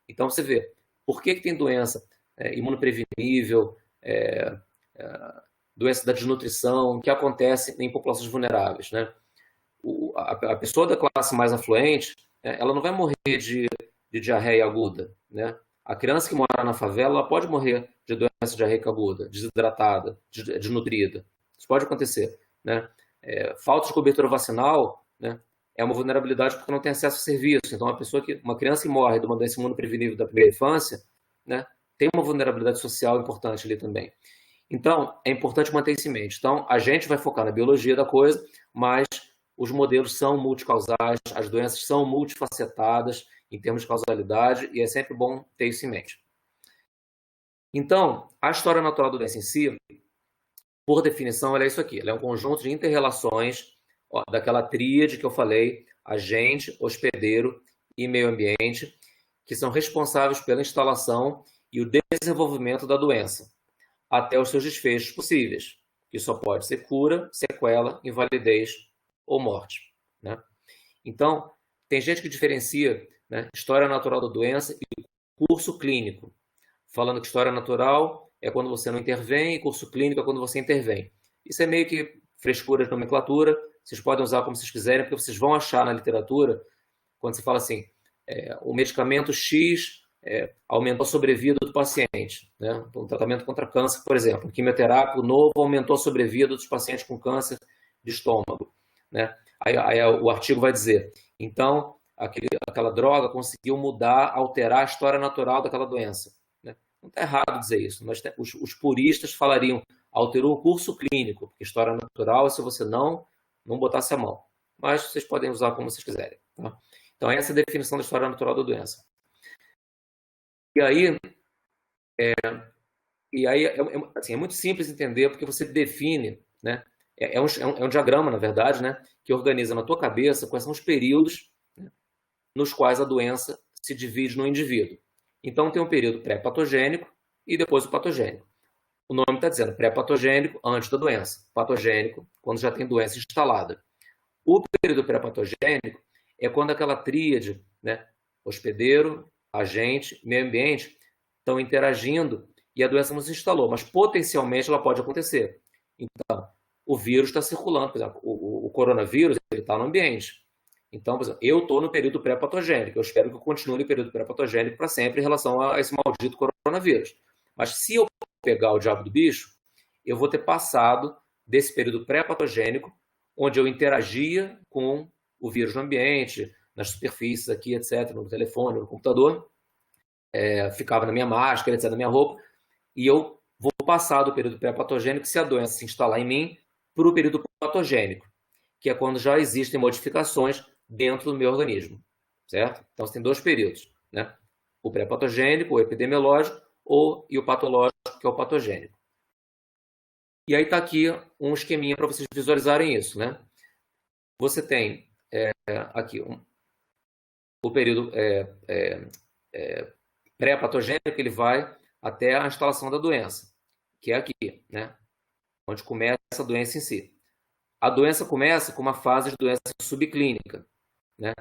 Então, você vê, por que tem doença imunoprevenível, doença da desnutrição, que acontece em populações vulneráveis, né? A pessoa da classe mais afluente, ela não vai morrer de diarreia aguda, né? A criança que mora na favela, ela pode morrer de doença diarreica aguda, desidratada, desnutrida. Isso pode acontecer, né? Falta de cobertura vacinal, né, é uma vulnerabilidade porque não tem acesso a serviço. Então, uma criança que morre de uma doença imunoprevenível da primeira infância, né, tem uma vulnerabilidade social importante ali também. Então, é importante manter isso em mente. Então, a gente vai focar na biologia da coisa, mas os modelos são multicausais, as doenças são multifacetadas em termos de causalidade, e é sempre bom ter isso em mente. Então, a história natural da doença em si, por definição, ela é isso aqui. Ela é um conjunto de inter-relações daquela tríade que eu falei, agente, hospedeiro e meio ambiente, que são responsáveis pela instalação e o desenvolvimento da doença, até os seus desfechos possíveis, que só pode ser cura, sequela, invalidez ou morte, né? Então, tem gente que diferencia, né, história natural da doença e curso clínico, falando que história natural é quando você não intervém e curso clínico é quando você intervém. Isso é meio que frescura de nomenclatura, vocês podem usar como vocês quiserem, porque vocês vão achar na literatura, quando você fala assim, o medicamento X aumentou a sobrevida do paciente, né? Um tratamento contra câncer, por exemplo, um quimioterápico novo aumentou a sobrevida dos pacientes com câncer de estômago, né? Aí o artigo vai dizer, então, aquela droga conseguiu alterar a história natural daquela doença, né? Não está errado dizer isso, mas os puristas falariam, alterou o curso clínico, porque história natural é se você não botasse a mão. Mas vocês podem usar como vocês quiserem, tá? Então, essa é a definição da história natural da doença. E aí, assim, é muito simples entender, porque você define, né? É um diagrama, na verdade, né, que organiza na tua cabeça quais são os períodos, né, nos quais a doença se divide no indivíduo. Então, tem um período pré-patogênico e depois o patogênico. O nome está dizendo pré-patogênico, antes da doença. Patogênico, quando já tem doença instalada. O período pré-patogênico é quando aquela tríade, né, hospedeiro, agente, meio ambiente, estão interagindo e a doença não se instalou, mas potencialmente ela pode acontecer. Então, o vírus está circulando, por exemplo, o coronavírus está no ambiente. Então, por exemplo, eu estou no período pré-patogênico, eu espero que eu continue no período pré-patogênico para sempre em relação a esse maldito coronavírus. Mas se eu pegar o diabo do bicho, eu vou ter passado desse período pré-patogênico, onde eu interagia com o vírus no ambiente, nas superfícies aqui, etc., no telefone, no computador, ficava na minha máscara, etc., na minha roupa. e eu vou passar do período pré-patogênico se a doença se instalar em mim para o período patogênico, que é quando já existem modificações dentro do meu organismo, certo? Então, você tem dois períodos, né? O pré-patogênico, o epidemiológico, e o patológico, que é o patogênico. E aí está aqui um esqueminha para vocês visualizarem isso, né? Você tem aqui o período pré-patogênico, ele vai até a instalação da doença, que é aqui, né? Onde começa a doença em si. A doença começa com uma fase de doença subclínica, né?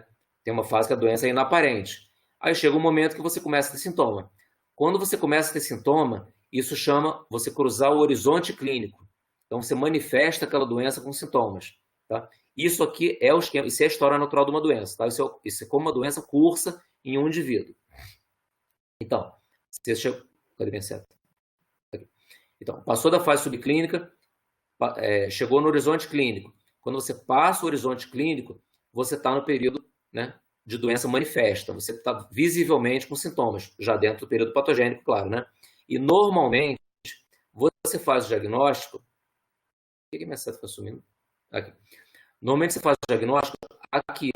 Tem uma fase que a doença é inaparente. Aí chega um momento que você começa a ter sintoma. Quando você começa a ter sintoma, isso chama você cruzar o horizonte clínico. Então você manifesta aquela doença com sintomas, tá? Isso aqui é o esquema, isso é a história natural de uma doença, tá? Isso é como uma doença cursa em um indivíduo. Então, você chegou, cadê minha seta? Então, passou da fase subclínica, chegou no horizonte clínico. Quando você passa o horizonte clínico, você está no período, né, de doença manifesta. Você está visivelmente com sintomas, já dentro do período patogênico, claro, né? E normalmente, você faz o diagnóstico. Por que minha seta está sumindo? Aqui. Normalmente você faz o diagnóstico aqui,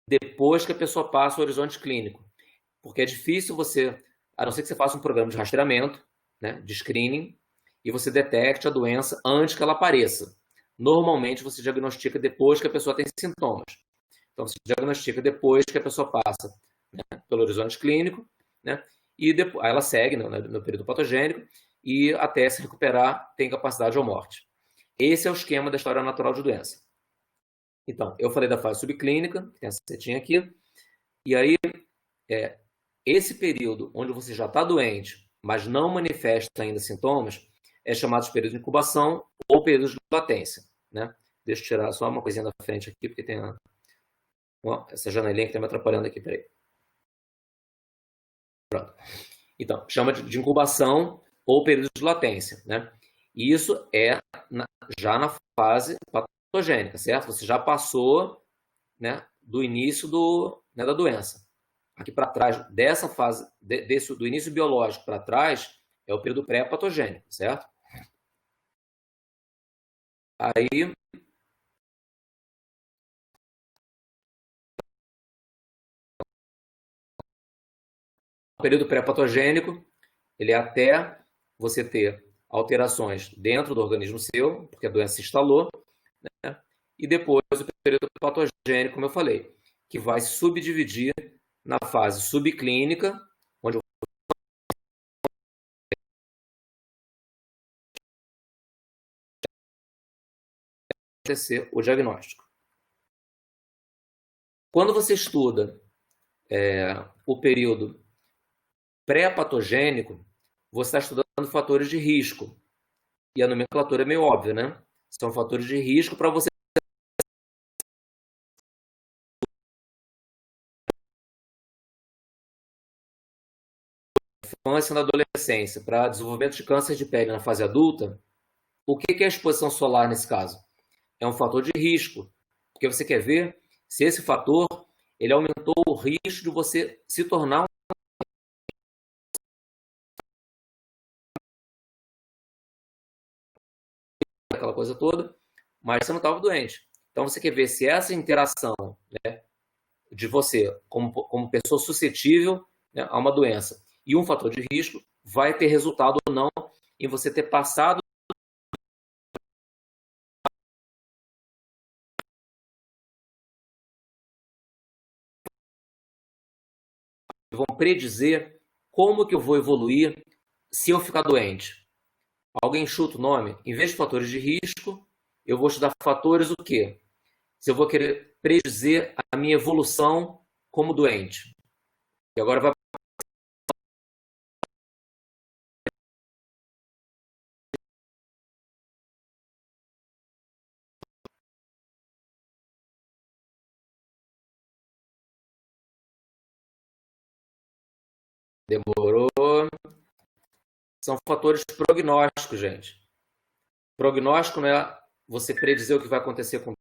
depois que a pessoa passa o horizonte clínico. Porque é difícil você, a não ser que você faça um programa de rastreamento, né, de screening, e você detecte a doença antes que ela apareça. Normalmente você diagnostica depois que a pessoa tem sintomas. Então você diagnostica depois que a pessoa passa, né, pelo horizonte clínico, né, e depois, aí ela segue no período patogênico e até se recuperar tem capacidade ou morte. Esse é o esquema da história natural de doença. Então, eu falei da fase subclínica, tem essa setinha aqui, e aí esse período onde você já está doente, mas não manifesta ainda sintomas, é chamado de período de incubação ou período de latência, né? Deixa eu tirar só uma coisinha da frente aqui, porque tem essa janelinha que está me atrapalhando aqui, peraí. Pronto. Então, chama de incubação ou período de latência, né? E isso é já na fase patogênica, certo? Você já passou, né, do início da doença. Aqui para trás, dessa fase, do início biológico para trás, é o período pré-patogênico, certo? Aí, o período pré-patogênico, ele é até você ter alterações dentro do organismo seu, porque a doença se instalou, né? E depois o período patogênico, como eu falei, que vai se subdividir na fase subclínica, onde vai acontecer o diagnóstico. Quando você estuda o período pré-patogênico, você está estudando fatores de risco. E a nomenclatura é meio óbvia, né? São fatores de risco para você infância e na adolescência, para desenvolvimento de câncer de pele na fase adulta. O que é a exposição solar nesse caso? É um fator de risco, porque você quer ver se esse fator ele aumentou o risco de você se tornar aquela coisa toda, mas você não estava doente. Então você quer ver se essa interação, né, de você como pessoa suscetível, né, a uma doença e um fator de risco vai ter resultado ou não em você ter passado. Vão predizer como que eu vou evoluir se eu ficar doente. Alguém chuta o nome? Em vez de fatores de risco, eu vou estudar fatores o quê? Se eu vou querer predizer a minha evolução como doente. E agora vai demorou. São fatores prognósticos, gente. Prognóstico não é você predizer o que vai acontecer com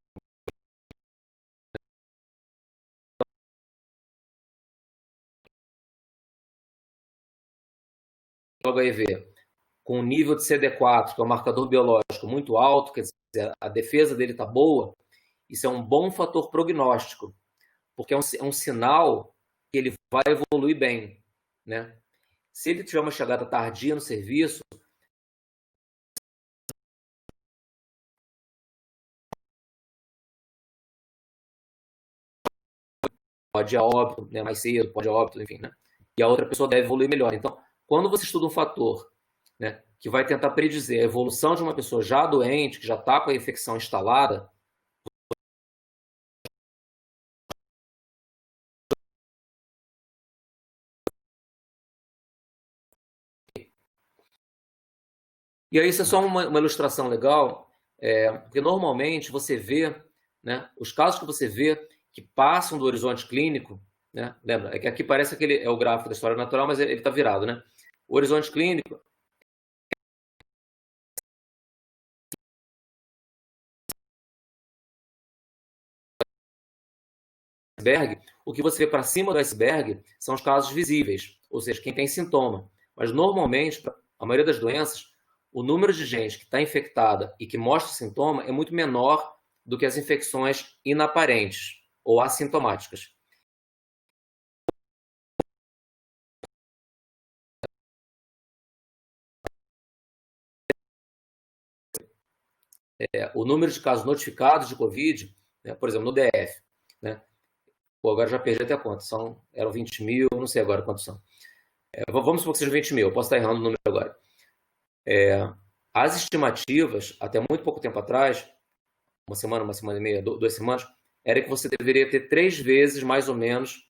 o HIV. com um nível de CD4, que é um marcador biológico muito alto, quer dizer, a defesa dele está boa, isso é um bom fator prognóstico, porque é um sinal que ele vai evoluir bem, né? Se ele tiver uma chegada tardia no serviço, pode ir a óbito, né, mais cedo, pode ir a óbito, enfim, né? E a outra pessoa deve evoluir melhor. Então, quando você estuda um fator, né, que vai tentar predizer a evolução de uma pessoa já doente, que já está com a infecção instalada, e aí isso é só uma ilustração legal, porque normalmente você vê, né, os casos que você vê que passam do horizonte clínico, né, lembra, é que aqui parece que ele é o gráfico da história natural, mas ele está virado, né? O horizonte clínico iceberg, o que você vê para cima do iceberg são os casos visíveis, ou seja, quem tem sintoma. Mas normalmente, a maioria das doenças, o número de gente que está infectada e que mostra sintoma é muito menor do que as infecções inaparentes ou assintomáticas. O número de casos notificados de Covid, né, por exemplo, no DF, né, agora já perdi até a conta, eram 20 mil, não sei agora quantos são. Vamos supor que seja 20 mil, eu posso estar errando o número agora. As estimativas, até muito pouco tempo atrás, uma semana e meia, 2 semanas, era que você deveria ter 3 vezes, mais ou menos,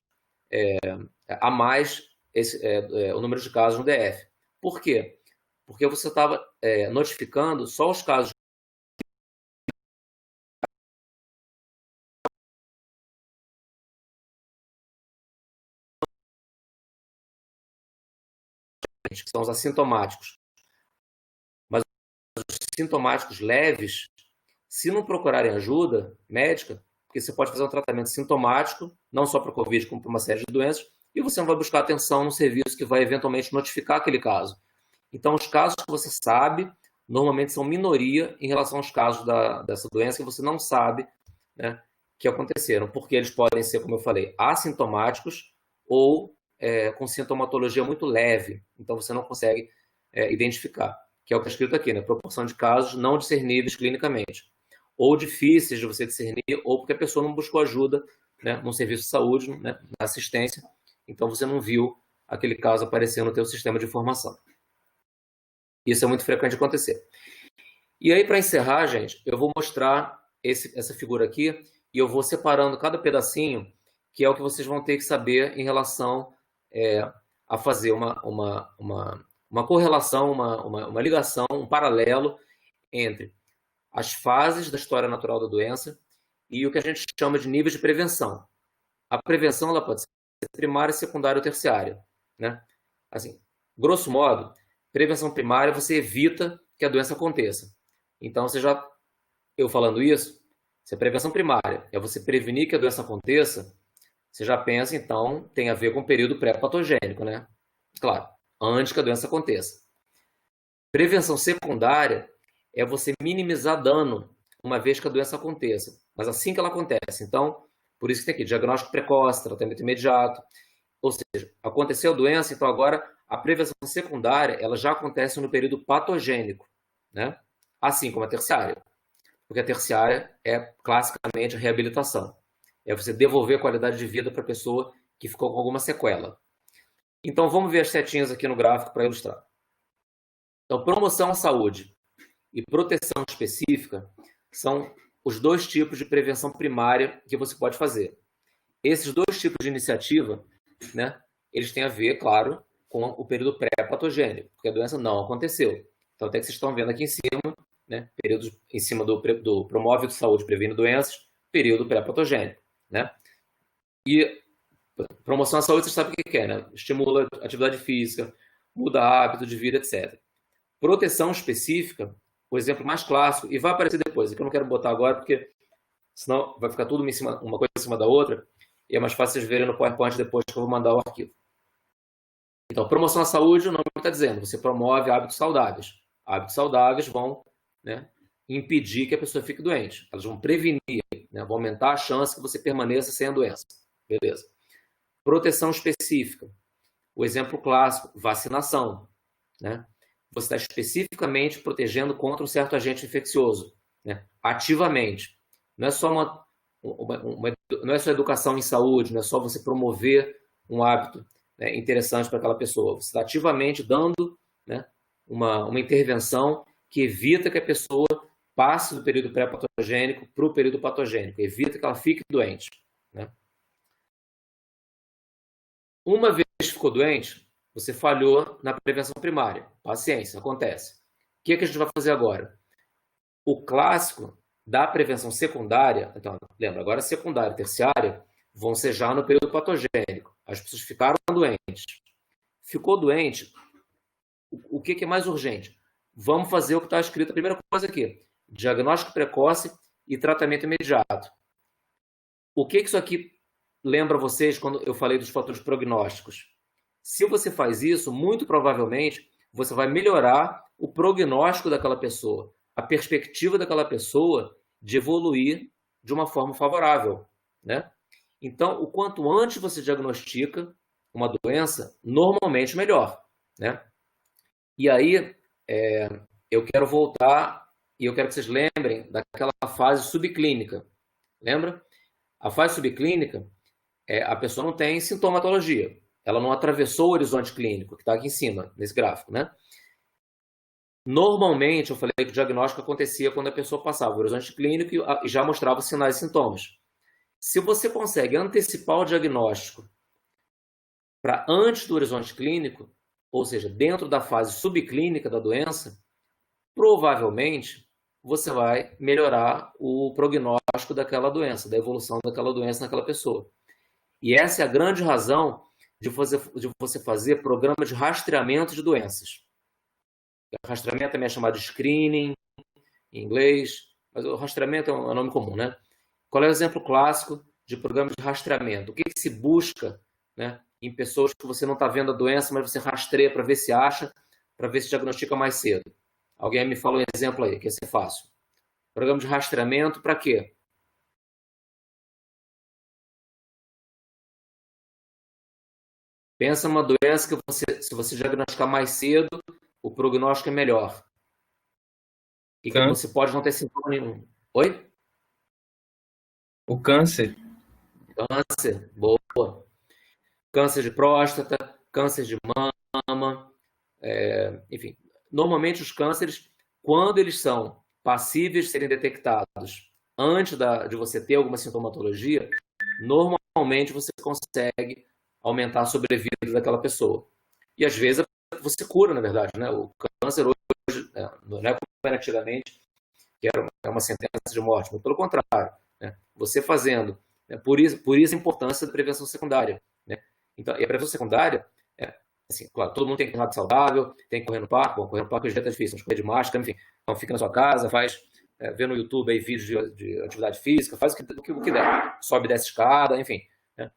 a mais o número de casos no DF. Por quê? Porque você estava notificando só os casos que são os assintomáticos. Mas os sintomáticos leves, se não procurarem ajuda médica, porque você pode fazer um tratamento sintomático, não só para Covid, como para uma série de doenças, e você não vai buscar atenção no serviço que vai eventualmente notificar aquele caso. Então, os casos que você sabe, normalmente são minoria em relação aos casos dessa doença que você não sabe, né, que aconteceram, porque eles podem ser, como eu falei, assintomáticos ou com sintomatologia muito leve, então você não consegue identificar, que é o que está escrito aqui, né, proporção de casos não discerníveis clinicamente, ou difíceis de você discernir, ou porque a pessoa não buscou ajuda, né, no serviço de saúde, né, na assistência, então você não viu aquele caso aparecer no teu sistema de informação. Isso é muito frequente acontecer. E aí, para encerrar, gente, eu vou mostrar essa figura aqui e eu vou separando cada pedacinho, que é o que vocês vão ter que saber em relação a fazer uma correlação, uma ligação, um paralelo entre as fases da história natural da doença e o que a gente chama de níveis de prevenção. A prevenção ela pode ser primária, secundária ou terciária, né? Assim, grosso modo, prevenção primária você evita que a doença aconteça. Então, eu falando isso, se a prevenção primária é você prevenir que a doença aconteça, você já pensa, então, tem a ver com o período pré-patogênico, né? Claro, antes que a doença aconteça. Prevenção secundária é você minimizar dano uma vez que a doença aconteça, mas assim que ela acontece. Então, por isso que tem aqui diagnóstico precoce, tratamento imediato. Ou seja, aconteceu a doença, então agora a prevenção secundária ela já acontece no período patogênico, né? Assim como a terciária. Porque a terciária é classicamente a reabilitação. É você devolver a qualidade de vida para a pessoa que ficou com alguma sequela. Então vamos ver as setinhas aqui no gráfico para ilustrar. Então, promoção à saúde e proteção específica são os 2 tipos de prevenção primária que você pode fazer. Esses 2 tipos de iniciativa, né, eles têm a ver, claro, com o período pré-patogênico, porque a doença não aconteceu. Então, até que vocês estão vendo aqui em cima, né, períodos em cima do promove de saúde, previne doenças, período pré-patogênico, né? E promoção à saúde, você sabe o que é, né? Estimula atividade física, muda hábito de vida, etc. Proteção específica, o exemplo mais clássico, e vai aparecer depois, que eu não quero botar agora, porque senão vai ficar tudo uma coisa em cima da outra, e é mais fácil vocês verem no PowerPoint depois que eu vou mandar o arquivo. Então, promoção à saúde, o nome está dizendo, você promove hábitos saudáveis. Hábitos saudáveis vão, né, impedir que a pessoa fique doente. Elas vão prevenir, né, vão aumentar a chance que você permaneça sem a doença. Beleza. Proteção específica. O exemplo clássico, vacinação, né? Você está especificamente protegendo contra um certo agente infeccioso, né? Ativamente. Não é só não é só educação em saúde, não é só você promover um hábito, né, interessante para aquela pessoa. Você está ativamente dando, né, uma intervenção que evita que a pessoa passe do período pré-patogênico para o período patogênico, evita que ela fique doente, né? Uma vez que ficou doente, você falhou na prevenção primária. Paciência, acontece. O que a gente vai fazer agora? O clássico da prevenção secundária, então, lembra, agora secundária e terciária, vão ser já no período patogênico. As pessoas ficaram doentes. Ficou doente, o que é mais urgente? Vamos fazer o que está escrito, a primeira coisa aqui, diagnóstico precoce e tratamento imediato. O que isso aqui lembra vocês quando eu falei dos fatores prognósticos? Se você faz isso, muito provavelmente você vai melhorar o prognóstico daquela pessoa, a perspectiva daquela pessoa de evoluir de uma forma favorável, né? Então, o quanto antes você diagnostica uma doença, normalmente melhor, né? E aí, eu quero voltar e eu quero que vocês lembrem daquela fase subclínica. Lembra? A fase subclínica, a pessoa não tem sintomatologia. Ela não atravessou o horizonte clínico, que está aqui em cima, nesse gráfico, né? Normalmente, eu falei que o diagnóstico acontecia quando a pessoa passava o horizonte clínico e já mostrava sinais e sintomas. Se você consegue antecipar o diagnóstico para antes do horizonte clínico, ou seja, dentro da fase subclínica da doença, provavelmente você vai melhorar o prognóstico daquela doença, da evolução daquela doença naquela pessoa. E essa é a grande razão de você fazer programa de rastreamento de doenças. O rastreamento também é chamado de screening, em inglês, mas o rastreamento é um nome comum, né? Qual é o exemplo clássico de programa de rastreamento? O que se busca, né, em pessoas que você não está vendo a doença, mas você rastreia para ver se acha, para ver se diagnostica mais cedo? Alguém me fala um exemplo aí, que esse é fácil. Programa de rastreamento para quê? Pensa numa doença que se você diagnosticar mais cedo, o prognóstico é melhor. E que você pode não ter sintoma nenhum. Oi? O câncer. Câncer, boa. Câncer de próstata, câncer de mama, enfim. Normalmente os cânceres, quando eles são passíveis de serem detectados antes de você ter alguma sintomatologia, normalmente você consegue aumentar a sobrevida daquela pessoa. E às vezes você cura, na verdade, né? O câncer hoje, não é como era antigamente, que era uma sentença de morte, mas pelo contrário, né? Você fazendo, né? Por isso a importância da prevenção secundária, né? Então, e a prevenção secundária, assim, claro, todo mundo tem que ter um hábito saudável, tem que correr no parque. Bom, correr no parque hoje é difícil, mas correr de máscara, enfim. Então fica na sua casa, vê no YouTube aí vídeos de atividade física, faz o que der. Sobe e desce escada, enfim, né?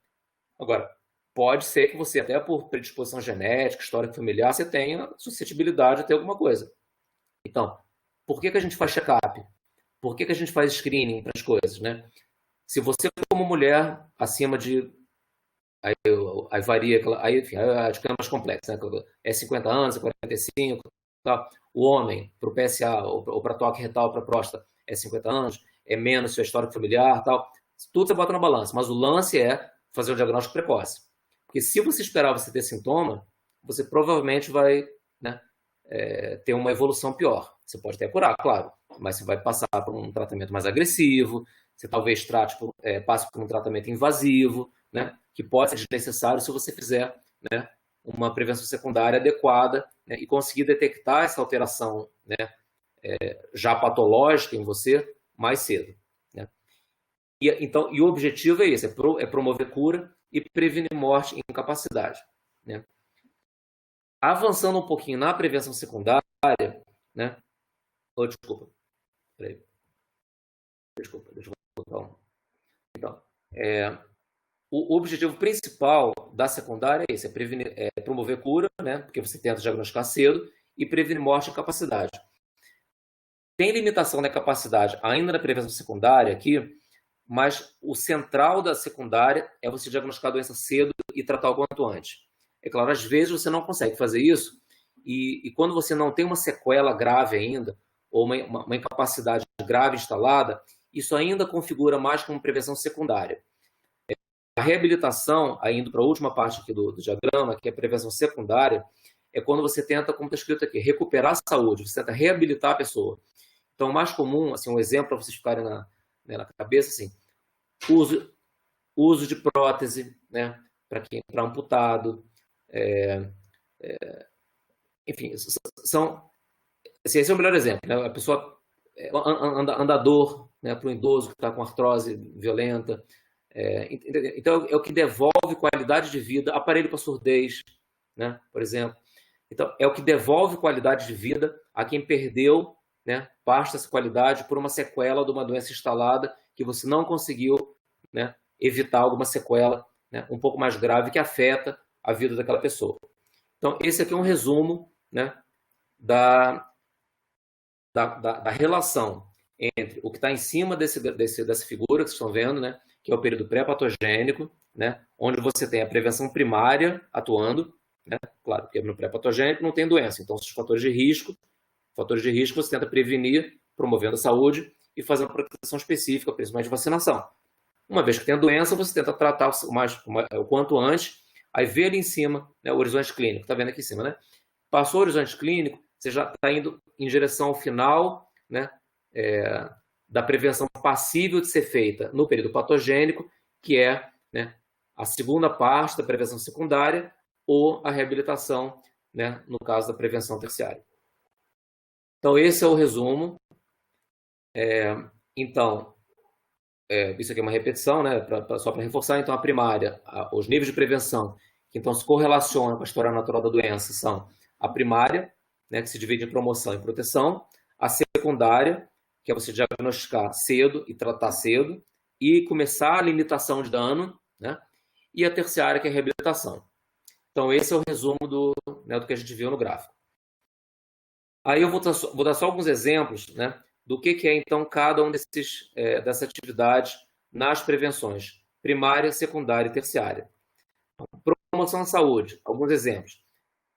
Agora, pode ser que você, até por predisposição genética, história familiar, você tenha suscetibilidade a ter alguma coisa. Então, por que a gente faz check-up? Por que a gente faz screening para as coisas, né? Se você, como mulher, acima de... Aí varia, aí, enfim, a de cama é mais complexa, né? É 50 anos, é 45, tá? O homem, para o PSA ou para toque retal, para próstata, é 50 anos, é menos sua história familiar, tal. Tudo você bota na balança, mas o lance é fazer o diagnóstico precoce. Porque se você esperar você ter sintoma, você provavelmente vai, né, ter uma evolução pior. Você pode até curar, claro, mas você vai passar por um tratamento mais agressivo, você talvez passe por um tratamento invasivo, né, que pode ser desnecessário se você fizer, né, uma prevenção secundária adequada, né, e conseguir detectar essa alteração, né, já patológica em você mais cedo, né? Então, o objetivo é esse, é promover cura e prevenir morte e incapacidade, né? Avançando um pouquinho na prevenção secundária, né? Oh, desculpa. Peraí. Desculpa, deixa eu voltar. Então, o objetivo principal da secundária é esse, é promover cura, né? Porque você tenta diagnosticar cedo e prevenir morte e incapacidade. Tem limitação da capacidade ainda na prevenção secundária aqui, mas o central da secundária é você diagnosticar a doença cedo e tratar o quanto antes. É claro, às vezes você não consegue fazer isso e quando você não tem uma sequela grave ainda ou uma incapacidade grave instalada, isso ainda configura mais como prevenção secundária. A reabilitação, aí indo para a última parte aqui do diagrama, que é a prevenção secundária, é quando você tenta, como está escrito aqui, recuperar a saúde, você tenta reabilitar a pessoa. Então, o mais comum, assim, um exemplo para vocês ficarem na cabeça, assim, uso de prótese, né, para amputado, enfim, assim, esse é o melhor exemplo, né? A pessoa andador, né, para o idoso que está com artrose violenta. Então, é o que devolve qualidade de vida, aparelho para surdez, né, por exemplo. Então, é o que devolve qualidade de vida a quem perdeu, né, parte dessa qualidade por uma sequela de uma doença instalada que você não conseguiu, né, evitar alguma sequela, né, um pouco mais grave que afeta a vida daquela pessoa. Então, esse aqui é um resumo, né, da relação entre o que está em cima dessa figura que vocês estão vendo, né, que é o período pré-patogênico, né, onde você tem a prevenção primária atuando, né, claro, porque no pré-patogênico não tem doença, então os fatores de risco você tenta prevenir, promovendo a saúde e fazendo proteção específica, principalmente vacinação. Uma vez que tem a doença, você tenta tratar o quanto antes, aí vê ali em cima, né, o horizonte clínico, está vendo aqui em cima, né? Passou o horizonte clínico, você já está indo em direção ao final, né, da prevenção passível de ser feita no período patogênico, que é, né, a segunda parte da prevenção secundária ou a reabilitação, né, no caso da prevenção terciária. Então, esse é o resumo. Então, isso aqui é uma repetição, né, só para reforçar. Então, a primária, os níveis de prevenção que então se correlacionam com a história natural da doença são a primária, né, que se divide em promoção e proteção, a secundária, que é você diagnosticar cedo e tratar cedo, e começar a limitação de dano, né, e a terciária, que é a reabilitação. Então, esse é o resumo do que a gente viu no gráfico. Aí eu vou dar só alguns exemplos, né, do que é, então, cada um dessas atividades nas prevenções primária, secundária e terciária. Então, promoção à saúde, alguns exemplos.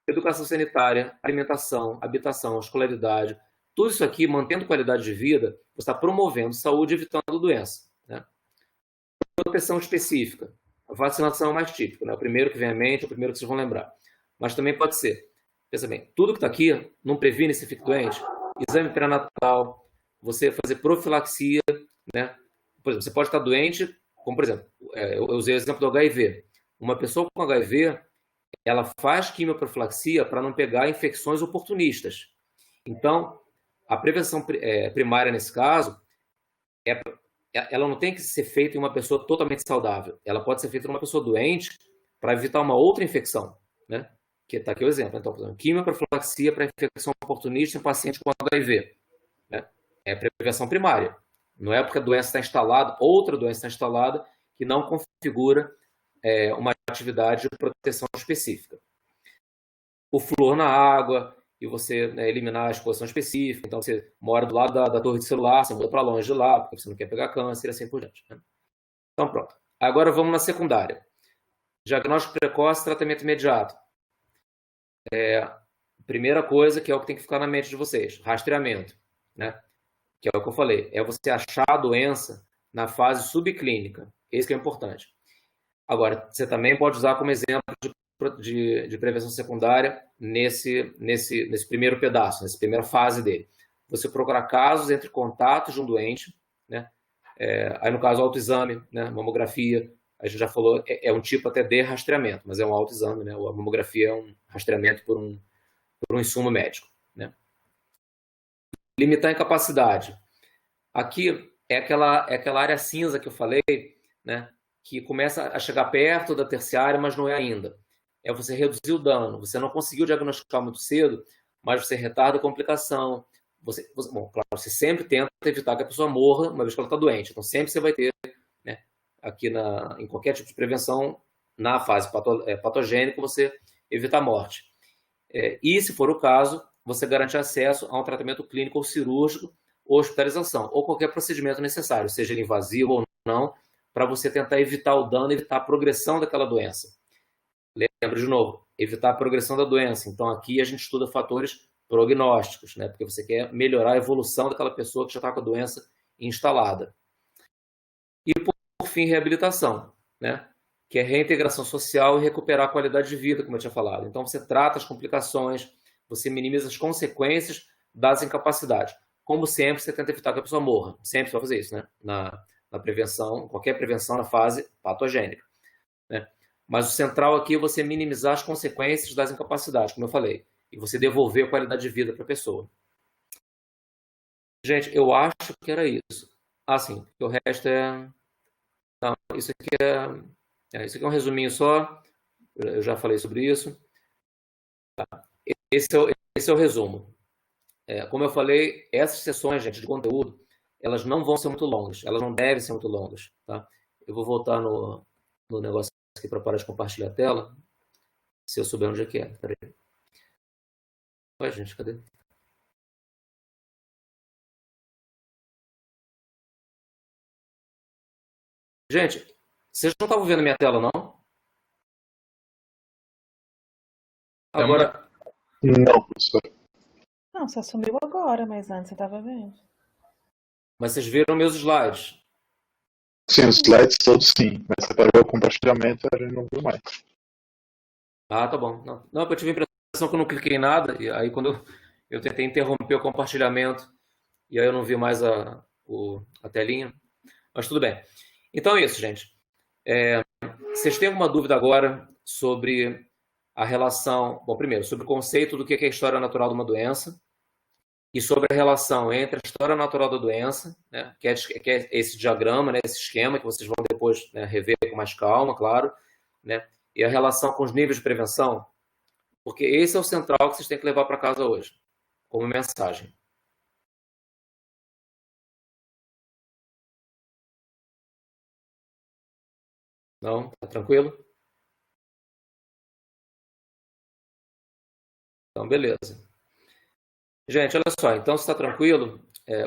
Educação sanitária, alimentação, habitação, escolaridade, tudo isso aqui, mantendo qualidade de vida, você está promovendo saúde e evitando doença, né? Proteção específica. A vacinação é o mais típico, né? O primeiro que vem à mente, o primeiro que vocês vão lembrar. Mas também pode ser. Pensa bem, tudo que está aqui não previne se fique doente. Exame pré-natal, você fazer profilaxia, né? Por exemplo, você pode estar doente, como por exemplo, eu usei o exemplo do HIV. Uma pessoa com HIV, ela faz quimioprofilaxia para não pegar infecções oportunistas. Então, a prevenção primária nesse caso, ela não tem que ser feita em uma pessoa totalmente saudável. Ela pode ser feita em uma pessoa doente para evitar uma outra infecção, né? Que está aqui o exemplo. Então, por exemplo, quimioprofilaxia para infecção oportunista em paciente com HIV. Né? É prevenção primária. Não é porque a doença está instalada, outra doença está instalada, que não configura uma atividade de proteção específica. O flúor na água, e você, né, eliminar a exposição específica. Então, você mora do lado da torre de celular, você muda para longe de lá, porque você não quer pegar câncer e assim por diante. Né? Então, pronto. Agora vamos na secundária. Diagnóstico precoce, tratamento imediato. Primeira coisa, que é o que tem que ficar na mente de vocês, rastreamento, né? Que é o que eu falei, é você achar a doença na fase subclínica. Esse que é importante. Agora, você também pode usar como exemplo de prevenção secundária nesse primeiro pedaço, nessa primeira fase dele. Você procurar casos entre contatos de um doente, né? Aí no caso, autoexame, né? Mamografia, a gente já falou, é um tipo até de rastreamento, mas é um autoexame, né? A mamografia é um rastreamento por um insumo médico, né? Limitar a incapacidade. Aqui é aquela área cinza que eu falei, né? Que começa a chegar perto da terciária, mas não é ainda. É você reduzir o dano. Você não conseguiu diagnosticar muito cedo, mas você retarda a complicação. Bom, claro, você sempre tenta evitar que a pessoa morra uma vez que ela está doente. Então, sempre você vai ter, né, aqui em qualquer tipo de prevenção, na fase patogênica, você evitar a morte. E, se for o caso, você garante acesso a um tratamento clínico ou cirúrgico ou hospitalização, ou qualquer procedimento necessário, seja ele invasivo ou não, para você tentar evitar o dano, evitar a progressão daquela doença. Lembra de novo, evitar a progressão da doença. Então, aqui a gente estuda fatores prognósticos, né? Porque você quer melhorar a evolução daquela pessoa que já está com a doença instalada. E, por fim, reabilitação, né? Que é reintegração social e recuperar a qualidade de vida, como eu tinha falado. Então, você trata as complicações, você minimiza as consequências das incapacidades. Como sempre, você tenta evitar que a pessoa morra. Sempre você vai fazer isso, né? Na prevenção, qualquer prevenção na fase patogênica, né? Mas o central aqui é você minimizar as consequências das incapacidades, como eu falei, e você devolver a qualidade de vida para a pessoa. Gente, eu acho que era isso. Ah, sim, o resto é... Não, isso aqui isso aqui é um resuminho só, eu já falei sobre isso. Esse é o resumo. Como eu falei, essas sessões, gente, de conteúdo, elas não vão ser muito longas, elas não devem ser muito longas, tá? Eu vou voltar no negócio aqui para parar de compartilhar a tela, se eu souber onde é que é. Peraí. Ué, gente, cadê? Gente, vocês não estavam vendo minha tela, não? Agora, Não, professor. Não, você assumiu agora, mas antes você estava vendo. mas vocês viram meus slides. Sim, os slides todos sim, mas para ver o compartilhamento a gente não viu mais. Ah, tá bom. Não, eu tive a impressão que eu não cliquei em nada, e aí quando eu tentei interromper o compartilhamento, e aí eu não vi mais a telinha, mas tudo bem. Então é isso, gente. Vocês têm alguma dúvida agora sobre a relação... Bom, primeiro, sobre o conceito do que é a história natural de uma doença, e sobre a relação entre a história natural da doença, né, que é esse diagrama, né, esse esquema, que vocês vão depois, né, rever com mais calma, claro, né, e a relação com os níveis de prevenção, porque esse é o central que vocês têm que levar para casa hoje, como mensagem. Não? Tá tranquilo? Então, beleza. Gente, olha só, então se está tranquilo,